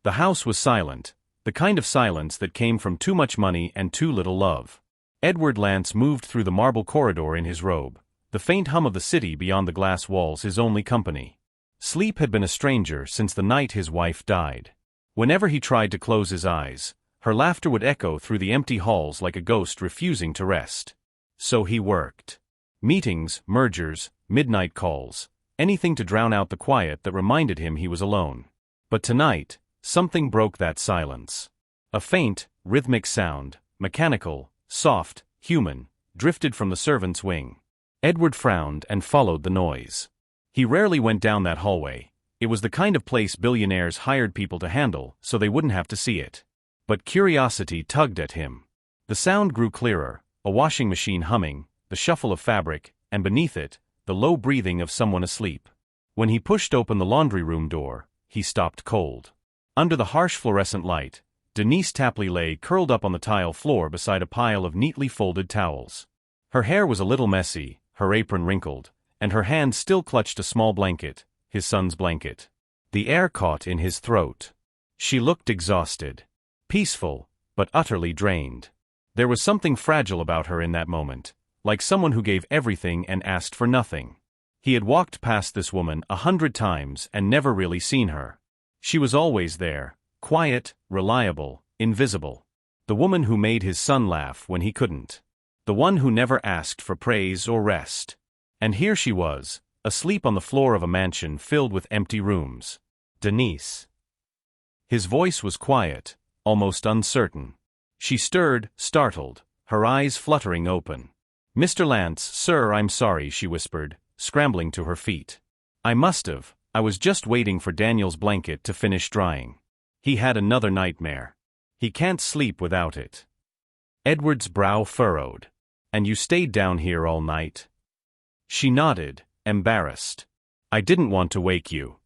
The house was silent, the kind of silence that came from too much money and too little love. Edward Lance moved through the marble corridor in his robe, the faint hum of the city beyond the glass walls his only company. Sleep had been a stranger since the night his wife died. Whenever he tried to close his eyes, her laughter would echo through the empty halls like a ghost refusing to rest. So he worked. Meetings, mergers, midnight calls, anything to drown out the quiet that reminded him he was alone. But tonight, something broke that silence. A faint, rhythmic sound, mechanical, soft, human, drifted from the servants' wing. Edward frowned and followed the noise. He rarely went down that hallway. It was the kind of place billionaires hired people to handle so they wouldn't have to see it. But curiosity tugged at him. The sound grew clearer, a washing machine humming, the shuffle of fabric, and beneath it, the low breathing of someone asleep. When he pushed open the laundry room door, he stopped cold. Under the harsh fluorescent light, Denise Tapley lay curled up on the tile floor beside a pile of neatly folded towels. Her hair was a little messy, her apron wrinkled, and her hand still clutched a small blanket, his son's blanket. The air caught in his throat. She looked exhausted. Peaceful, but utterly drained. There was something fragile about her in that moment, like someone who gave everything and asked for nothing. He had walked past this woman 100 times and never really seen her. She was always there, quiet, reliable, invisible. The woman who made his son laugh when he couldn't. The one who never asked for praise or rest. And here she was, asleep on the floor of a mansion filled with empty rooms. Denise. His voice was quiet, almost uncertain. She stirred, startled, her eyes fluttering open. "Mr. Lance, sir, I'm sorry," she whispered, scrambling to her feet. "I was just waiting for Daniel's blanket to finish drying. He had another nightmare. He can't sleep without it." Edward's brow furrowed. "And you stayed down here all night?" She nodded, embarrassed. "I didn't want to wake you."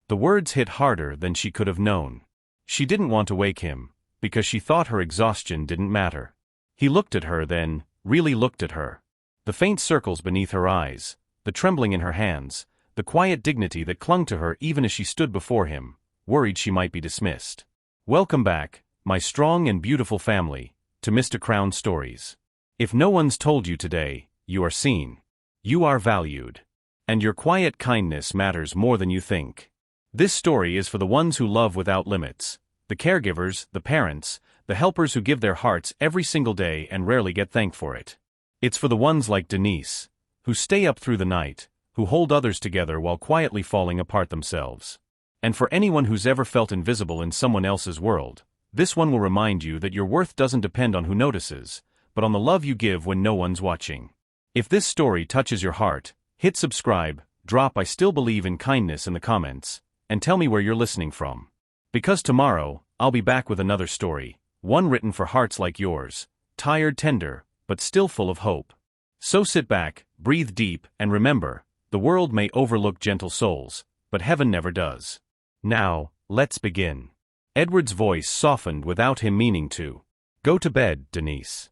The words hit harder than she could have known. She didn't want to wake him, because she thought her exhaustion didn't matter. He looked at her then, really looked at her. The faint circles beneath her eyes, the trembling in her hands, the quiet dignity that clung to her even as she stood before him, worried she might be dismissed. "Welcome back, my strong and beautiful family, to Mr. Crown Stories. If no one's told you today, you are seen. You are valued. And your quiet kindness matters more than you think. This story is for the ones who love without limits, the caregivers, the parents, the helpers who give their hearts every single day and rarely get thanked for it. It's for the ones like Denise, who stay up through the night, who hold others together while quietly falling apart themselves. And for anyone who's ever felt invisible in someone else's world, this one will remind you that your worth doesn't depend on who notices, but on the love you give when no one's watching. If this story touches your heart, hit subscribe, drop "I still believe in kindness" in the comments, and tell me where you're listening from. Because tomorrow, I'll be back with another story, one written for hearts like yours, tired, tender, but still full of hope. So sit back, breathe deep, and remember, the world may overlook gentle souls, but heaven never does. Now, let's begin. Edward's voice softened without him meaning to. "Go to bed, Denise."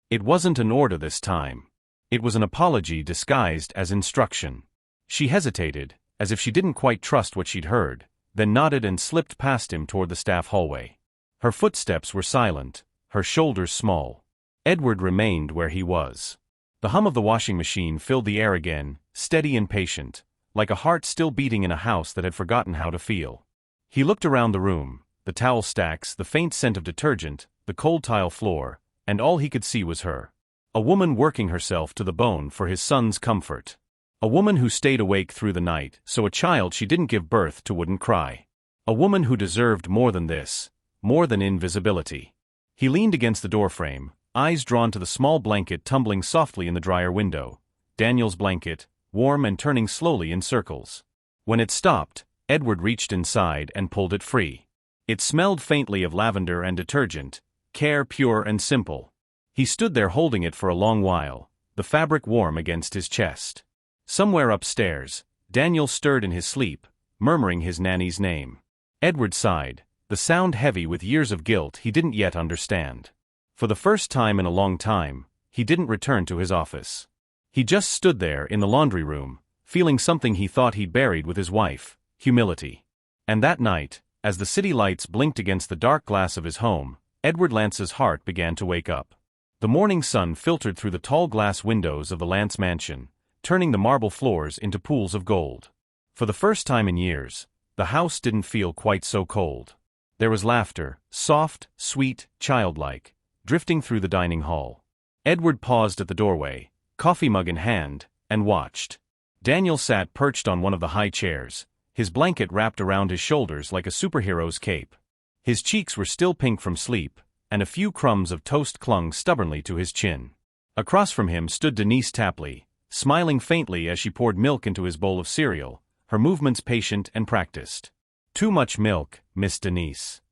It wasn't an order this time. It was an apology disguised as instruction. She hesitated, as if she didn't quite trust what she'd heard, then nodded and slipped past him toward the staff hallway. Her footsteps were silent, her shoulders small. Edward remained where he was. The hum of the washing machine filled the air again, steady and patient, like a heart still beating in a house that had forgotten how to feel. He looked around the room, the towel stacks, the faint scent of detergent, the cold tile floor, and all he could see was her. A woman working herself to the bone for his son's comfort. A woman who stayed awake through the night so a child she didn't give birth to wouldn't cry. A woman who deserved more than this, more than invisibility. He leaned against the doorframe, eyes drawn to the small blanket tumbling softly in the dryer window. Daniel's blanket, warm and turning slowly in circles. When it stopped, Edward reached inside and pulled it free. It smelled faintly of lavender and detergent, care pure and simple. He stood there holding it for a long while, the fabric warm against his chest. Somewhere upstairs, Daniel stirred in his sleep, murmuring his nanny's name. Edward sighed, the sound heavy with years of guilt he didn't yet understand. For the first time in a long time, he didn't return to his office. He just stood there in the laundry room, feeling something he thought he'd buried with his wife, humility. And that night, As the city lights blinked against the dark glass of his home, Edward Lance's heart began to wake up. The morning sun filtered through the tall glass windows of the Lance mansion, turning the marble floors into pools of gold. For the first time in years, the house didn't feel quite so cold. There was laughter, soft, sweet, childlike, drifting through the dining hall. Edward paused at the doorway, coffee mug in hand, and watched. Daniel sat perched on one of the high chairs, his blanket wrapped around his shoulders like a superhero's cape. His cheeks were still pink from sleep, and a few crumbs of toast clung stubbornly to his chin. Across from him stood Denise Tapley, smiling faintly as she poured milk into his bowl of cereal, her movements patient and practiced. "Too much milk, Miss Denise."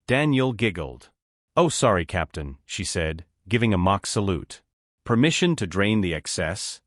Daniel giggled. "Oh, sorry, Captain," she said, giving a mock salute. "Permission to drain the excess?"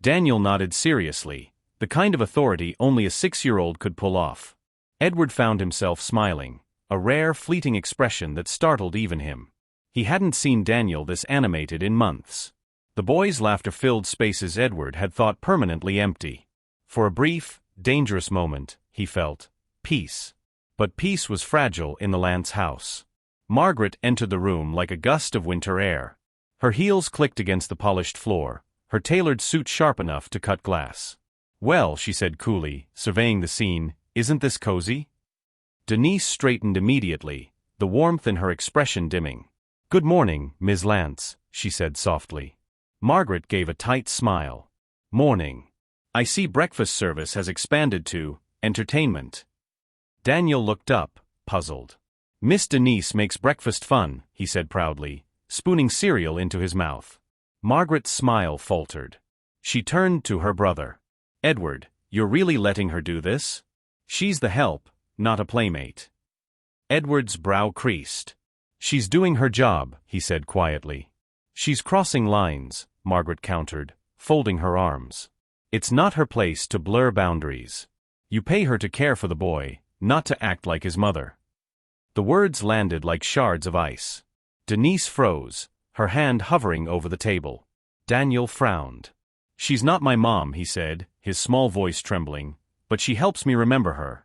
Daniel nodded seriously, the kind of authority only a 6-year-old could pull off. Edward found himself smiling, a rare, fleeting expression that startled even him. He hadn't seen Daniel this animated in months. The boy's laughter filled spaces Edward had thought permanently empty. For a brief, dangerous moment, he felt peace. But peace was fragile in the Lance house. Margaret entered the room like a gust of winter air. Her heels clicked against the polished floor, her tailored suit sharp enough to cut glass. "Well," she said coolly, surveying the scene, "isn't this cozy?" Denise straightened immediately, the warmth in her expression dimming. "Good morning, Ms. Lance," she said softly. Margaret gave a tight smile. "Morning. I see breakfast service has expanded to entertainment." Daniel looked up, puzzled. "Miss Denise makes breakfast fun," he said proudly, spooning cereal into his mouth. Margaret's smile faltered. She turned to her brother. "Edward, you're really letting her do this? She's the help, not a playmate." Edward's brow creased. "She's doing her job," he said quietly. "She's crossing lines," Margaret countered, folding her arms. "It's not her place to blur boundaries. You pay her to care for the boy, not to act like his mother." The words landed like shards of ice. Denise froze, her hand hovering over the table. Daniel frowned. "She's not my mom," he said, his small voice trembling, "but she helps me remember her."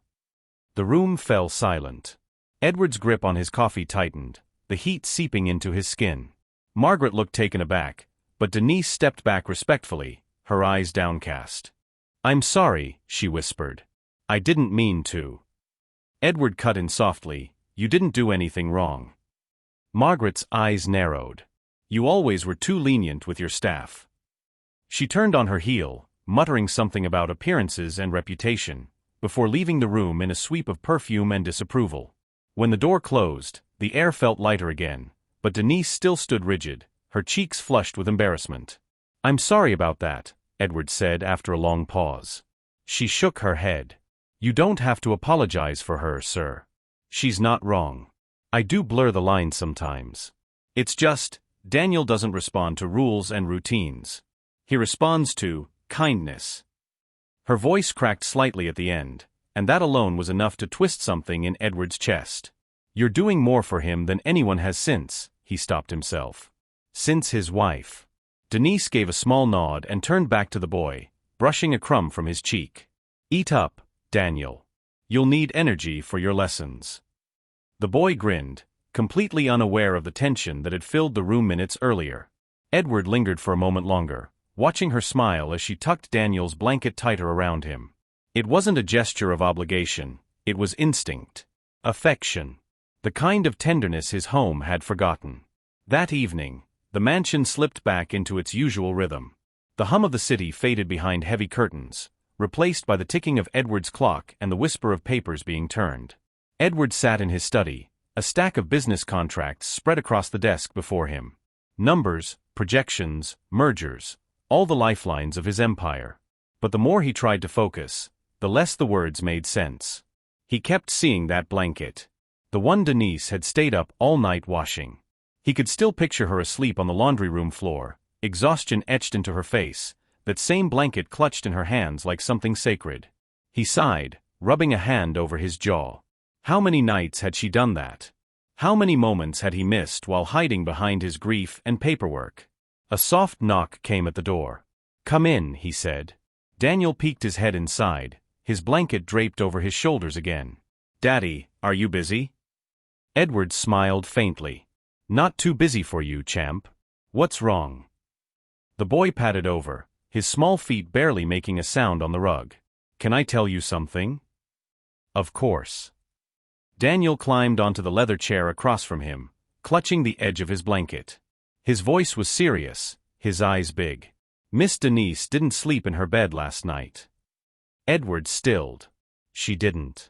The room fell silent. Edward's grip on his coffee tightened, the heat seeping into his skin. Margaret looked taken aback, but Denise stepped back respectfully, her eyes downcast. "I'm sorry," she whispered. "I didn't mean to." Edward cut in softly, "You didn't do anything wrong." Margaret's eyes narrowed. "You always were too lenient with your staff." She turned on her heel, muttering something about appearances and reputation, before leaving the room in a sweep of perfume and disapproval. When the door closed, the air felt lighter again, but Denise still stood rigid, her cheeks flushed with embarrassment. "I'm sorry about that," Edward said after a long pause. She shook her head. "You don't have to apologize for her, sir. She's not wrong. I do blur the lines sometimes. It's just, Daniel doesn't respond to rules and routines. He responds to kindness." Her voice cracked slightly at the end, and that alone was enough to twist something in Edward's chest. "You're doing more for him than anyone has since," he stopped himself. "Since his wife." Denise gave a small nod and turned back to the boy, brushing a crumb from his cheek. "Eat up, Daniel. You'll need energy for your lessons." The boy grinned, completely unaware of the tension that had filled the room minutes earlier. Edward lingered for a moment longer, watching her smile as she tucked Daniel's blanket tighter around him. It wasn't a gesture of obligation, it was instinct. Affection. The kind of tenderness his home had forgotten. That evening, the mansion slipped back into its usual rhythm. The hum of the city faded behind heavy curtains, replaced by the ticking of Edward's clock and the whisper of papers being turned. Edward sat in his study, a stack of business contracts spread across the desk before him. Numbers, projections, mergers, all the lifelines of his empire. But the more he tried to focus, the less the words made sense. He kept seeing that blanket. The one Denise had stayed up all night washing. He could still picture her asleep on the laundry room floor, exhaustion etched into her face, that same blanket clutched in her hands like something sacred. He sighed, rubbing a hand over his jaw. How many nights had she done that? How many moments had he missed while hiding behind his grief and paperwork? A soft knock came at the door. "Come in," he said. Daniel peeked his head inside, his blanket draped over his shoulders again. Daddy, are you busy? Edward smiled faintly. Not too busy for you, champ. What's wrong? The boy padded over, his small feet barely making a sound on the rug. Can I tell you something? Of course. Daniel climbed onto the leather chair across from him, clutching the edge of his blanket. His voice was serious, his eyes big. Miss Denise didn't sleep in her bed last night. Edward stilled. She didn't.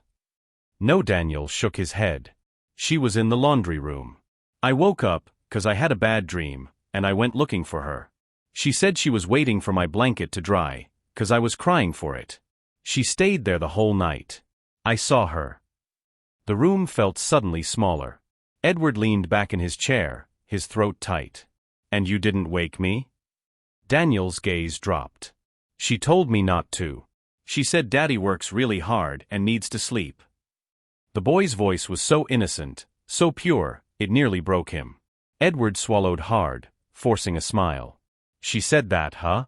No, Daniel shook his head. She was in the laundry room. I woke up, 'cause I had a bad dream, and I went looking for her. She said she was waiting for my blanket to dry, 'cause I was crying for it. She stayed there the whole night. I saw her. The room felt suddenly smaller. Edward leaned back in his chair, his throat tight. And you didn't wake me? Daniel's gaze dropped. She told me not to. She said Daddy works really hard and needs to sleep. The boy's voice was so innocent, so pure, it nearly broke him. Edward swallowed hard, forcing a smile. She said that, huh?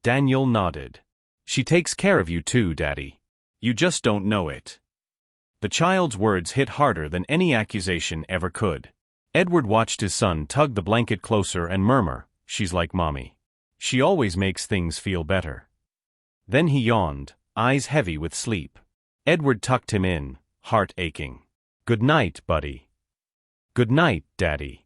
Daniel nodded. She takes care of you too, Daddy. You just don't know it. The child's words hit harder than any accusation ever could. Edward watched his son tug the blanket closer and murmur, "She's like Mommy. She always makes things feel better." Then he yawned, eyes heavy with sleep. Edward tucked him in, heart aching. "Good night, buddy." "Good night, Daddy."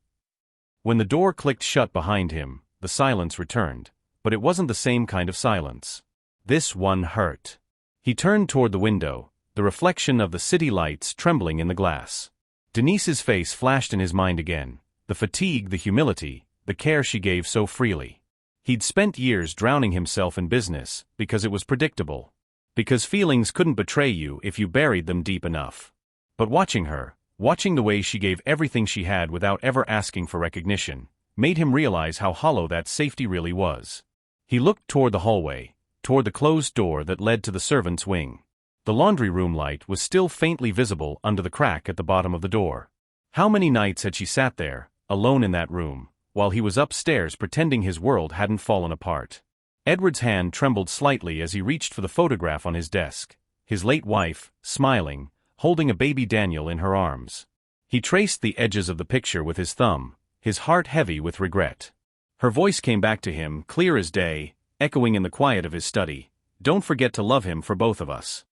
When the door clicked shut behind him, the silence returned, but it wasn't the same kind of silence. This one hurt. He turned toward the window, the reflection of the city lights trembling in the glass. Denise's face flashed in his mind again, the fatigue, the humility, the care she gave so freely. He'd spent years drowning himself in business, because it was predictable. Because feelings couldn't betray you if you buried them deep enough. But watching her, watching the way she gave everything she had without ever asking for recognition, made him realize how hollow that safety really was. He looked toward the hallway, toward the closed door that led to the servants' wing. The laundry room light was still faintly visible under the crack at the bottom of the door. How many nights had she sat there, alone in that room, while he was upstairs pretending his world hadn't fallen apart? Edward's hand trembled slightly as he reached for the photograph on his desk, his late wife, smiling, holding a baby Daniel in her arms. He traced the edges of the picture with his thumb, his heart heavy with regret. Her voice came back to him, clear as day, echoing in the quiet of his study, "Don't forget to love him for both of us."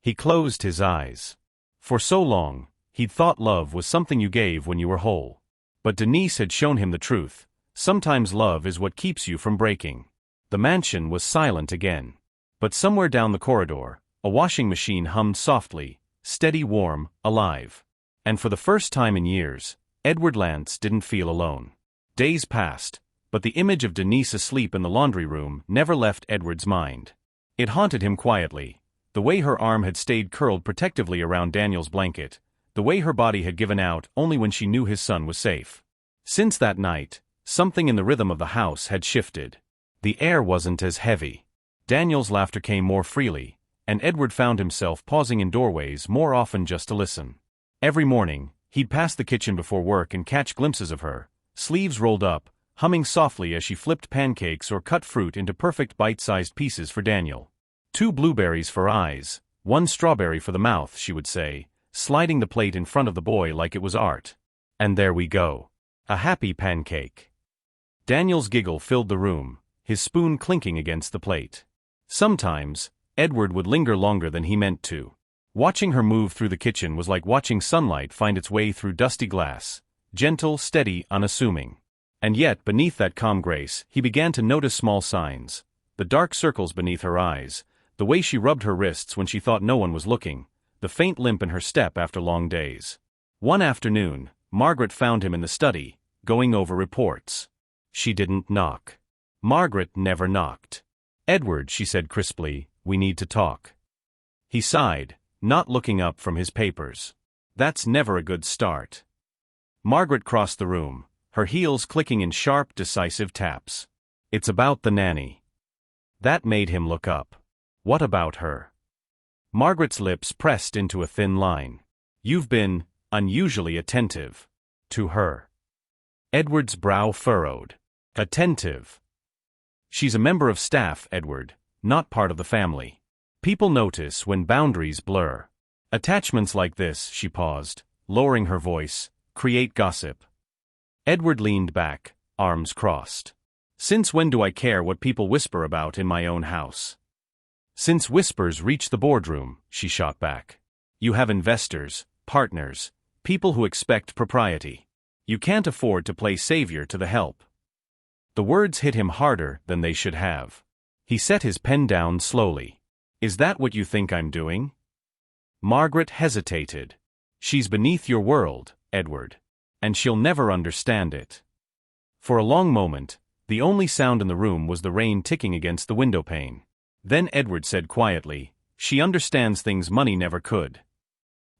He closed his eyes. For so long, he'd thought love was something you gave when you were whole. But Denise had shown him the truth. Sometimes love is what keeps you from breaking. The mansion was silent again. But somewhere down the corridor, a washing machine hummed softly, steady, warm, alive. And for the first time in years, Edward Lance didn't feel alone. Days passed, but the image of Denise asleep in the laundry room never left Edward's mind. It haunted him quietly. The way her arm had stayed curled protectively around Daniel's blanket, the way her body had given out only when she knew his son was safe. Since that night, something in the rhythm of the house had shifted. The air wasn't as heavy. Daniel's laughter came more freely, and Edward found himself pausing in doorways more often just to listen. Every morning, he'd pass the kitchen before work and catch glimpses of her, sleeves rolled up, humming softly as she flipped pancakes or cut fruit into perfect bite-sized pieces for Daniel. 2 blueberries for eyes, 1 strawberry for the mouth, she would say, sliding the plate in front of the boy like it was art. And there we go. A happy pancake. Daniel's giggle filled the room, his spoon clinking against the plate. Sometimes, Edward would linger longer than he meant to. Watching her move through the kitchen was like watching sunlight find its way through dusty glass, gentle, steady, unassuming. And yet, beneath that calm grace, he began to notice small signs. The dark circles beneath her eyes, the way she rubbed her wrists when she thought no one was looking, the faint limp in her step after long days. One afternoon, Margaret found him in the study, going over reports. She didn't knock. Margaret never knocked. "Edward," she said crisply, "we need to talk." He sighed, not looking up from his papers. That's never a good start. Margaret crossed the room, her heels clicking in sharp, decisive taps. "It's about the nanny." That made him look up. "What about her?" Margaret's lips pressed into a thin line. "You've been unusually attentive to her." Edward's brow furrowed. "Attentive?" "She's a member of staff, Edward, not part of the family. People notice when boundaries blur." Attachments like this, she paused, lowering her voice, create gossip. Edward leaned back, arms crossed. Since when do I care what people whisper about in my own house? Since whispers reach the boardroom, she shot back. You have investors, partners, people who expect propriety. You can't afford to play savior to the help. The words hit him harder than they should have. He set his pen down slowly. Is that what you think I'm doing? Margaret hesitated. She's beneath your world, Edward. And she'll never understand it. For a long moment, the only sound in the room was the rain ticking against the window pane. Then Edward said quietly, she understands things money never could.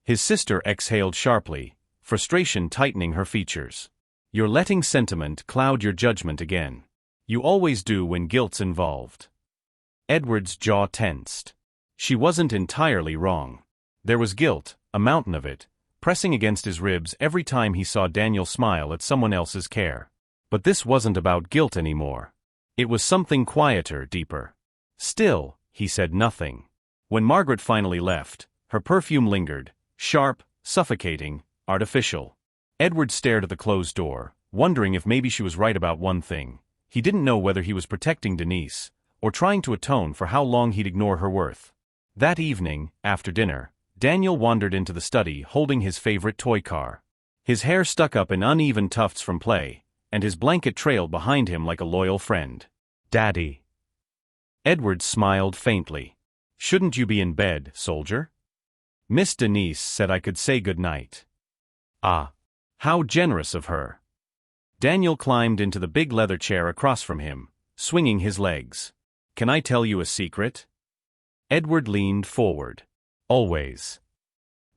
His sister exhaled sharply, frustration tightening her features. You're letting sentiment cloud your judgment again. You always do when guilt's involved. Edward's jaw tensed. She wasn't entirely wrong. There was guilt, a mountain of it, pressing against his ribs every time he saw Daniel smile at someone else's care. But this wasn't about guilt anymore. It was something quieter, deeper. Still, he said nothing. When Margaret finally left, her perfume lingered, sharp, suffocating, artificial. Edward stared at the closed door, wondering if maybe she was right about one thing. He didn't know whether he was protecting Denise, or trying to atone for how long he'd ignore her worth. That evening, after dinner, Daniel wandered into the study holding his favorite toy car. His hair stuck up in uneven tufts from play, and his blanket trailed behind him like a loyal friend. Daddy. Edward smiled faintly. Shouldn't you be in bed, soldier? Miss Denise said I could say good night. Ah. How generous of her. Daniel climbed into the big leather chair across from him, swinging his legs. Can I tell you a secret? Edward leaned forward. Always.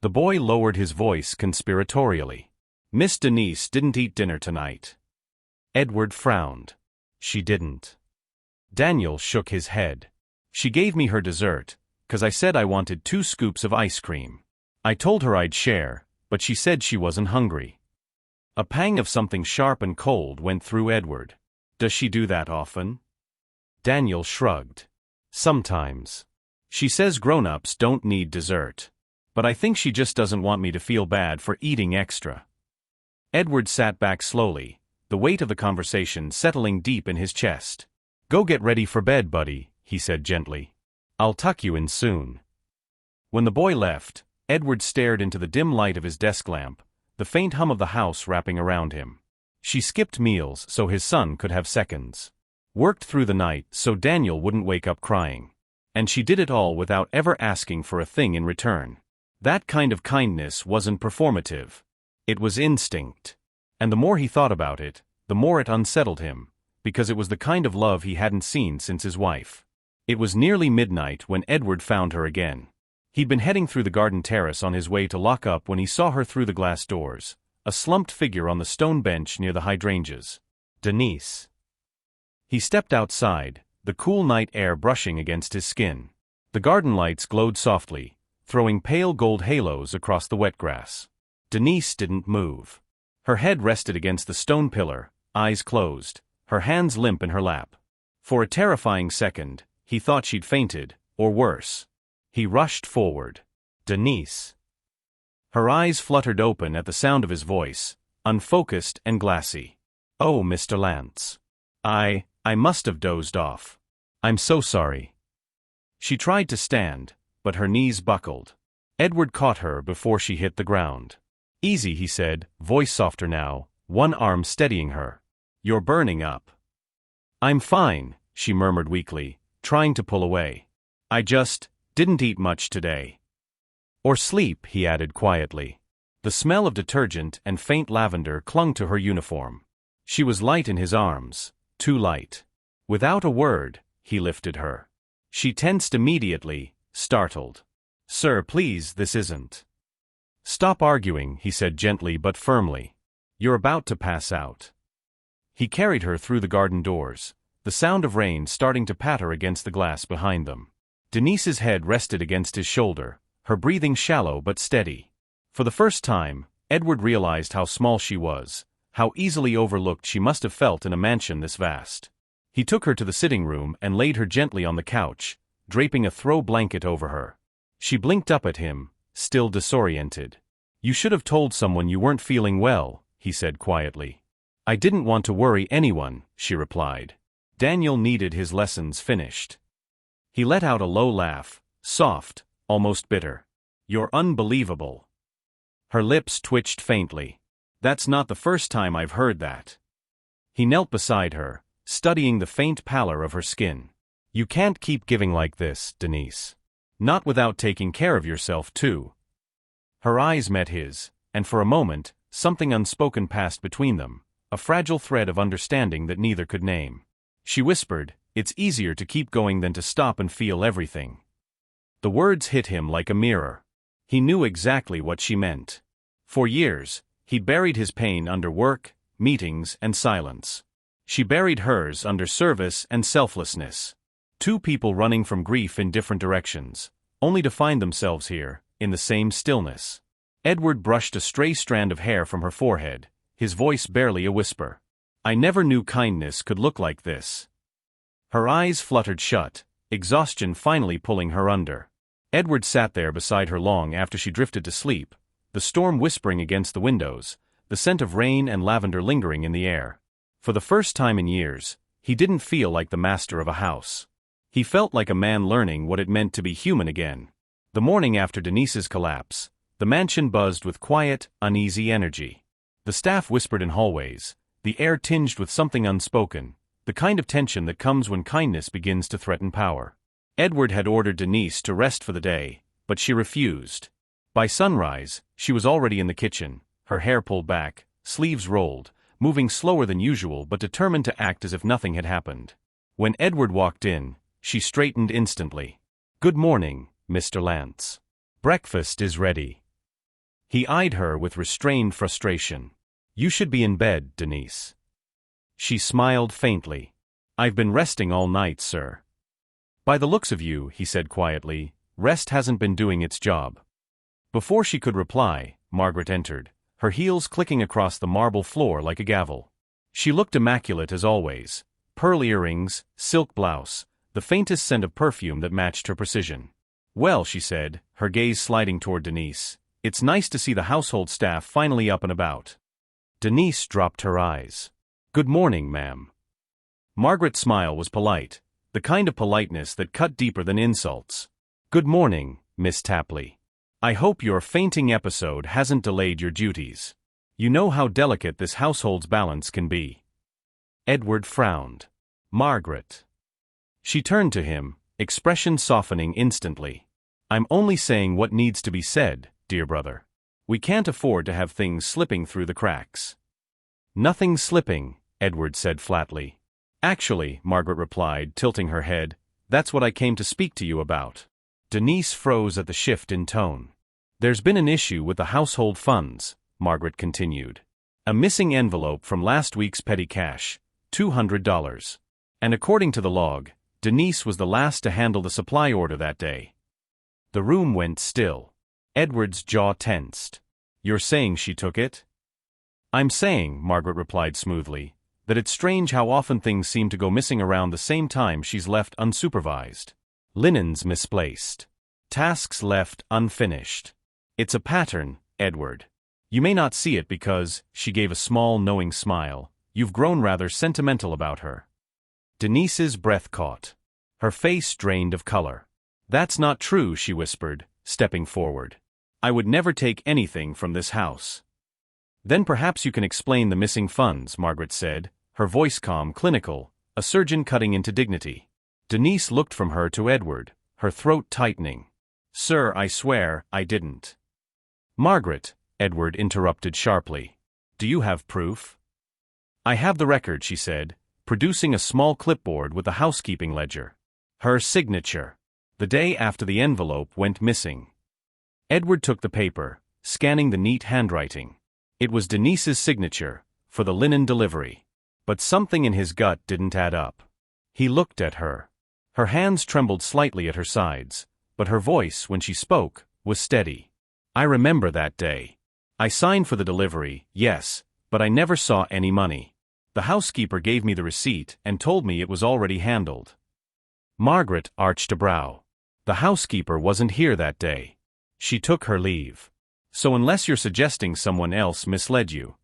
The boy lowered his voice conspiratorially. Miss Denise didn't eat dinner tonight. Edward frowned. She didn't. Daniel shook his head. She gave me her dessert, 'cause I said I wanted 2 scoops of ice cream. I told her I'd share, but she said she wasn't hungry. A pang of something sharp and cold went through Edward. Does she do that often? Daniel shrugged. Sometimes. She says grown-ups don't need dessert. But I think she just doesn't want me to feel bad for eating extra. Edward sat back slowly, the weight of the conversation settling deep in his chest. Go get ready for bed, buddy, he said gently. I'll tuck you in soon. When the boy left, Edward stared into the dim light of his desk lamp, the faint hum of the house wrapping around him. She skipped meals so his son could have seconds. Worked through the night so Daniel wouldn't wake up crying. And she did it all without ever asking for a thing in return. That kind of kindness wasn't performative. It was instinct. And the more he thought about it, the more it unsettled him, because it was the kind of love he hadn't seen since his wife. It was nearly midnight when Edward found her again. He'd been heading through the garden terrace on his way to lock up when he saw her through the glass doors, a slumped figure on the stone bench near the hydrangeas. Denise. He stepped outside, the cool night air brushing against his skin. The garden lights glowed softly, throwing pale gold halos across the wet grass. Denise didn't move. Her head rested against the stone pillar, eyes closed, her hands limp in her lap. For a terrifying second, he thought she'd fainted, or worse. He rushed forward. Denise. Her eyes fluttered open at the sound of his voice, unfocused and glassy. Oh, Mr. Lance. I must have dozed off. I'm so sorry. She tried to stand, but her knees buckled. Edward caught her before she hit the ground. Easy, he said, voice softer now, one arm steadying her. You're burning up. I'm fine, she murmured weakly, trying to pull away. I just didn't eat much today. Or sleep, he added quietly. The smell of detergent and faint lavender clung to her uniform. She was light in his arms, too light. Without a word, he lifted her. She tensed immediately, startled. Sir, please, this isn't. Stop arguing, he said gently but firmly. You're about to pass out. He carried her through the garden doors, the sound of rain starting to patter against the glass behind them. Denise's head rested against his shoulder, her breathing shallow but steady. For the first time, Edward realized how small she was, how easily overlooked she must have felt in a mansion this vast. He took her to the sitting room and laid her gently on the couch, draping a throw blanket over her. She blinked up at him, still disoriented. "You should have told someone you weren't feeling well," he said quietly. "I didn't want to worry anyone," she replied. Daniel needed his lessons finished. He let out a low laugh, soft, almost bitter. "You're unbelievable." Her lips twitched faintly. "That's not the first time I've heard that." He knelt beside her, studying the faint pallor of her skin. "You can't keep giving like this, Denise. Not without taking care of yourself, too." Her eyes met his, and for a moment, something unspoken passed between them, a fragile thread of understanding that neither could name. She whispered, "It's easier to keep going than to stop and feel everything." The words hit him like a mirror. He knew exactly what she meant. For years, he'd buried his pain under work, meetings, and silence. She buried hers under service and selflessness. Two people running from grief in different directions, only to find themselves here, in the same stillness. Edward brushed a stray strand of hair from her forehead, his voice barely a whisper. "I never knew kindness could look like this." Her eyes fluttered shut, exhaustion finally pulling her under. Edward sat there beside her long after she drifted to sleep, the storm whispering against the windows, the scent of rain and lavender lingering in the air. For the first time in years, he didn't feel like the master of a house. He felt like a man learning what it meant to be human again. The morning after Denise's collapse, the mansion buzzed with quiet, uneasy energy. The staff whispered in hallways, the air tinged with something unspoken, the kind of tension that comes when kindness begins to threaten power. Edward had ordered Denise to rest for the day, but she refused. By sunrise, she was already in the kitchen, her hair pulled back, sleeves rolled, moving slower than usual but determined to act as if nothing had happened. When Edward walked in, she straightened instantly. "Good morning, Mr. Lance. Breakfast is ready." He eyed her with restrained frustration. "You should be in bed, Denise." She smiled faintly. "I've been resting all night, sir." "By the looks of you," he said quietly, "rest hasn't been doing its job." Before she could reply, Margaret entered, her heels clicking across the marble floor like a gavel. She looked immaculate as always, pearl earrings, silk blouse, the faintest scent of perfume that matched her precision. "Well," she said, her gaze sliding toward Denise, "it's nice to see the household staff finally up and about." Denise dropped her eyes. "Good morning, ma'am." Margaret's smile was polite, the kind of politeness that cut deeper than insults. "Good morning, Miss Tapley. I hope your fainting episode hasn't delayed your duties. You know how delicate this household's balance can be." Edward frowned. "Margaret." She turned to him, expression softening instantly. "I'm only saying what needs to be said, dear brother. We can't afford to have things slipping through the cracks." "Nothing's slipping," Edward said flatly. "Actually," Margaret replied, tilting her head, "that's what I came to speak to you about." Denise froze at the shift in tone. "There's been an issue with the household funds," Margaret continued. "A missing envelope from last week's petty cash, $200. And according to the log, Denise was the last to handle the supply order that day." The room went still. Edward's jaw tensed. "You're saying she took it?" "I'm saying," Margaret replied smoothly, "that it's strange how often things seem to go missing around the same time she's left unsupervised. Linens misplaced. Tasks left unfinished. It's a pattern, Edward. You may not see it because," she gave a small knowing smile, "you've grown rather sentimental about her." Denise's breath caught. Her face drained of color. "That's not true," she whispered, stepping forward. "I would never take anything from this house." "Then perhaps you can explain the missing funds," Margaret said, her voice calm, clinical, a surgeon cutting into dignity. Denise looked from her to Edward, her throat tightening. "Sir, I swear, I didn't." "Margaret," Edward interrupted sharply. "Do you have proof?" "I have the record," she said, producing a small clipboard with a housekeeping ledger. Her signature. The day after the envelope went missing. Edward took the paper, scanning the neat handwriting. It was Denise's signature, for the linen delivery. But something in his gut didn't add up. He looked at her. Her hands trembled slightly at her sides, but her voice, when she spoke, was steady. "I remember that day. I signed for the delivery, yes, but I never saw any money. The housekeeper gave me the receipt and told me it was already handled." Margaret arched a brow. "The housekeeper wasn't here that day." She took her leave. So unless you're suggesting someone else misled you.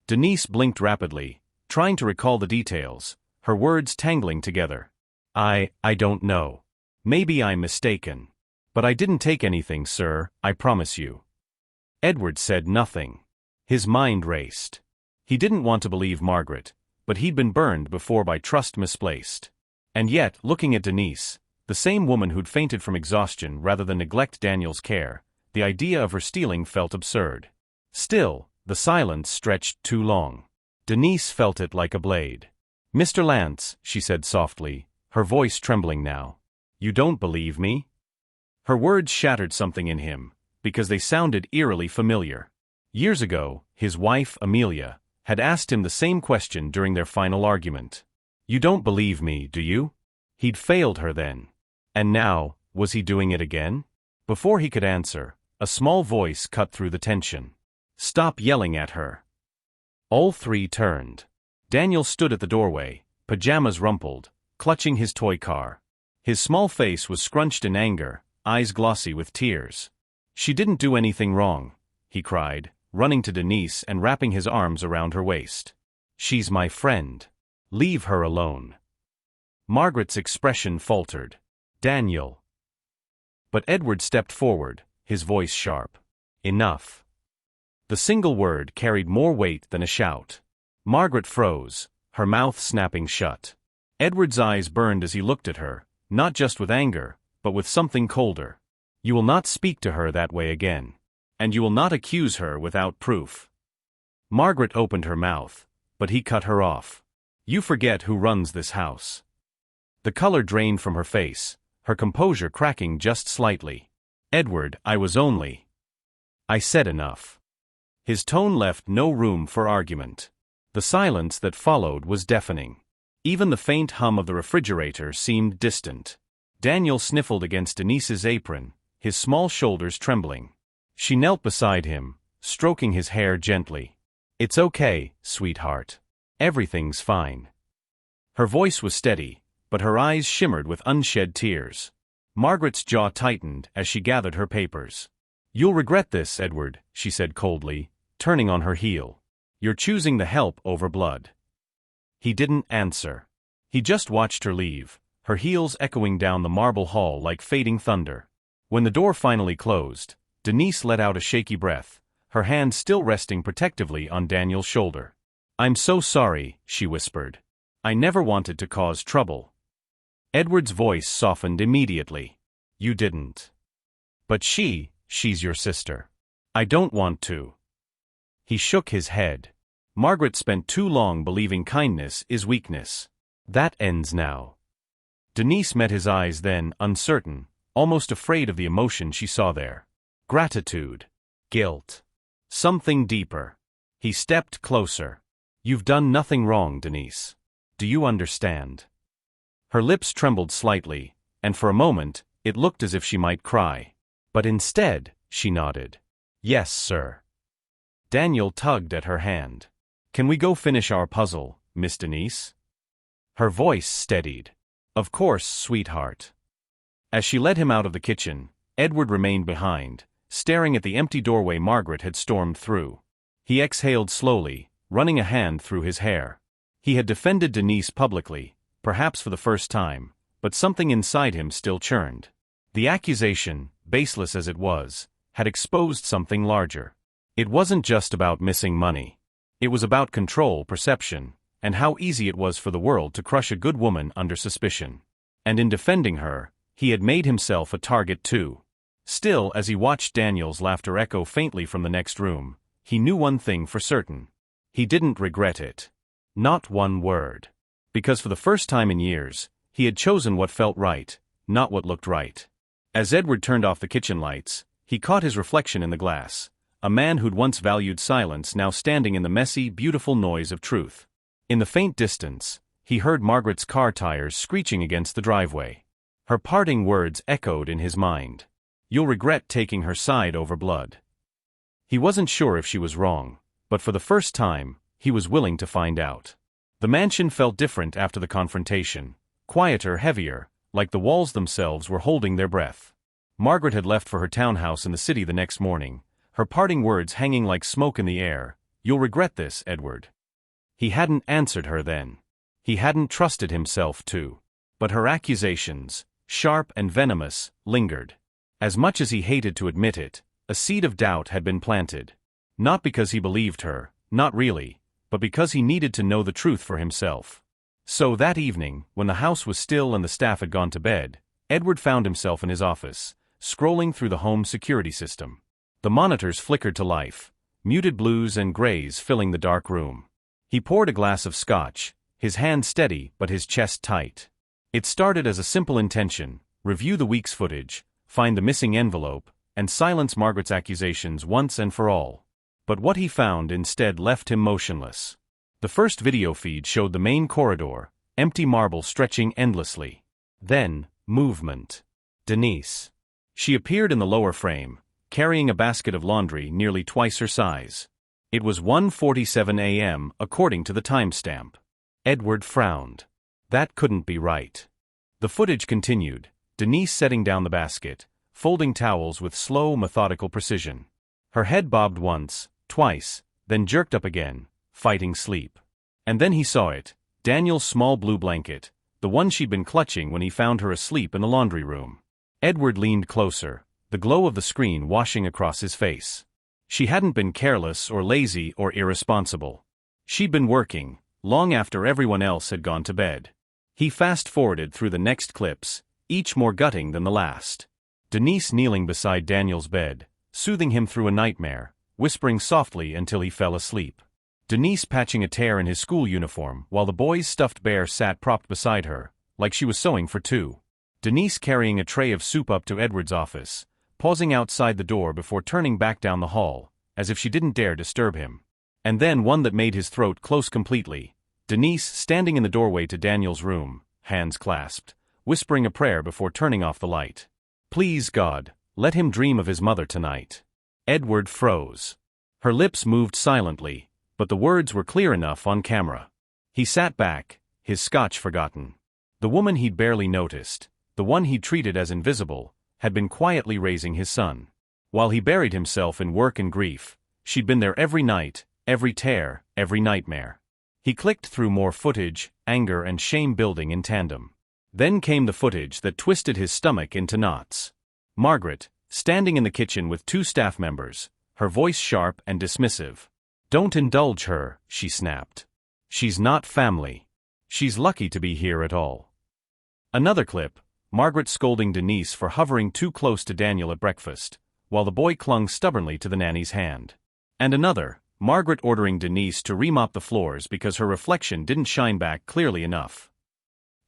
Denise blinked rapidly, trying to recall the details, her words tangling together. I don't know. Maybe I'm mistaken. But I didn't take anything, sir, I promise you. Edward said nothing. His mind raced. He didn't want to believe Margaret, but he'd been burned before by trust misplaced. And yet, looking at Denise, the same woman who'd fainted from exhaustion rather than neglect Daniel's care, the idea of her stealing felt absurd. Still, the silence stretched too long. Denise felt it like a blade. Mr. Lance, she said softly, her voice trembling now. You don't believe me? Her words shattered something in him, because they sounded eerily familiar. Years ago, his wife, Amelia, had asked him the same question during their final argument. You don't believe me, do you? He'd failed her then. And now, was he doing it again? Before he could answer, a small voice cut through the tension. Stop yelling at her. All three turned. Daniel stood at the doorway, pajamas rumpled, clutching his toy car. His small face was scrunched in anger, eyes glossy with tears. She didn't do anything wrong, he cried, running to Denise and wrapping his arms around her waist. She's my friend. Leave her alone. Margaret's expression faltered. Daniel. But Edward stepped forward, his voice sharp. Enough. The single word carried more weight than a shout. Margaret froze, her mouth snapping shut. Edward's eyes burned as he looked at her, not just with anger, but with something colder. You will not speak to her that way again. And you will not accuse her without proof. Margaret opened her mouth, but he cut her off. You forget who runs this house. The color drained from her face, her composure cracking just slightly. Edward, I said enough. His tone left no room for argument. The silence that followed was deafening. Even the faint hum of the refrigerator seemed distant. Daniel sniffled against Denise's apron, his small shoulders trembling. She knelt beside him, stroking his hair gently. It's okay, sweetheart. Everything's fine. Her voice was steady, but her eyes shimmered with unshed tears. Margaret's jaw tightened as she gathered her papers. You'll regret this, Edward, she said coldly, turning on her heel. You're choosing the help over blood. He didn't answer. He just watched her leave, her heels echoing down the marble hall like fading thunder. When the door finally closed, Denise let out a shaky breath, her hand still resting protectively on Daniel's shoulder. I'm so sorry, she whispered. I never wanted to cause trouble. Edward's voice softened immediately. You didn't. But she's your sister. I don't want to. He shook his head. Margaret spent too long believing kindness is weakness. That ends now. Denise met his eyes then, uncertain, almost afraid of the emotion she saw there. Gratitude. Guilt. Something deeper. He stepped closer. You've done nothing wrong, Denise. Do you understand? Her lips trembled slightly, and for a moment, it looked as if she might cry. But instead, she nodded. Yes, sir. Daniel tugged at her hand. Can we go finish our puzzle, Miss Denise? Her voice steadied. Of course, sweetheart. As she led him out of the kitchen, Edward remained behind, staring at the empty doorway Margaret had stormed through. He exhaled slowly, running a hand through his hair. He had defended Denise publicly, perhaps for the first time, but something inside him still churned. The accusation, baseless as it was, had exposed something larger. It wasn't just about missing money. It was about control, perception, and how easy it was for the world to crush a good woman under suspicion. And in defending her, he had made himself a target too. Still, as he watched Daniel's laughter echo faintly from the next room, he knew one thing for certain. He didn't regret it. Not one word. Because for the first time in years, he had chosen what felt right, not what looked right. As Edward turned off the kitchen lights, he caught his reflection in the glass, a man who'd once valued silence now standing in the messy, beautiful noise of truth. In the faint distance, he heard Margaret's car tires screeching against the driveway. Her parting words echoed in his mind. You'll regret taking her side over blood. He wasn't sure if she was wrong, but for the first time, he was willing to find out. The mansion felt different after the confrontation, quieter, heavier, like the walls themselves were holding their breath. Margaret had left for her townhouse in the city the next morning, her parting words hanging like smoke in the air. "You'll regret this, Edward." He hadn't answered her then. He hadn't trusted himself to. But her accusations, sharp and venomous, lingered. As much as he hated to admit it, a seed of doubt had been planted. Not because he believed her, not really, but because he needed to know the truth for himself. So that evening, when the house was still and the staff had gone to bed, Edward found himself in his office, scrolling through the home security system. The monitors flickered to life, muted blues and grays filling the dark room. He poured a glass of scotch, his hand steady but his chest tight. It started as a simple intention: review the week's footage, find the missing envelope, and silence Margaret's accusations once and for all. But what he found instead left him motionless. The first video feed showed the main corridor, empty marble stretching endlessly. Then, movement. Denise. She appeared in the lower frame, carrying a basket of laundry nearly twice her size. It was 1:47 a.m. according to the timestamp. Edward frowned. That couldn't be right. The footage continued, Denise setting down the basket, folding towels with slow, methodical precision. Her head bobbed once, twice, then jerked up again, fighting sleep. And then he saw it, Daniel's small blue blanket, the one she'd been clutching when he found her asleep in the laundry room. Edward leaned closer, the glow of the screen washing across his face. She hadn't been careless or lazy or irresponsible. She'd been working, long after everyone else had gone to bed. He fast-forwarded through the next clips, each more gutting than the last. Denise kneeling beside Daniel's bed, soothing him through a nightmare, whispering softly until he fell asleep. Denise patching a tear in his school uniform while the boy's stuffed bear sat propped beside her, like she was sewing for two. Denise carrying a tray of soup up to Edward's office, pausing outside the door before turning back down the hall, as if she didn't dare disturb him. And then one that made his throat close completely. Denise standing in the doorway to Daniel's room, hands clasped, whispering a prayer before turning off the light. Please God, let him dream of his mother tonight. Edward froze. Her lips moved silently, but the words were clear enough on camera. He sat back, his scotch forgotten. The woman he'd barely noticed, the one he'd treated as invisible, had been quietly raising his son. While he buried himself in work and grief, she'd been there every night, every tear, every nightmare. He clicked through more footage, anger and shame building in tandem. Then came the footage that twisted his stomach into knots. Margaret, standing in the kitchen with two staff members, her voice sharp and dismissive. Don't indulge her, she snapped. She's not family. She's lucky to be here at all. Another clip, Margaret scolding Denise for hovering too close to Daniel at breakfast, while the boy clung stubbornly to the nanny's hand. And another, Margaret ordering Denise to remop the floors because her reflection didn't shine back clearly enough.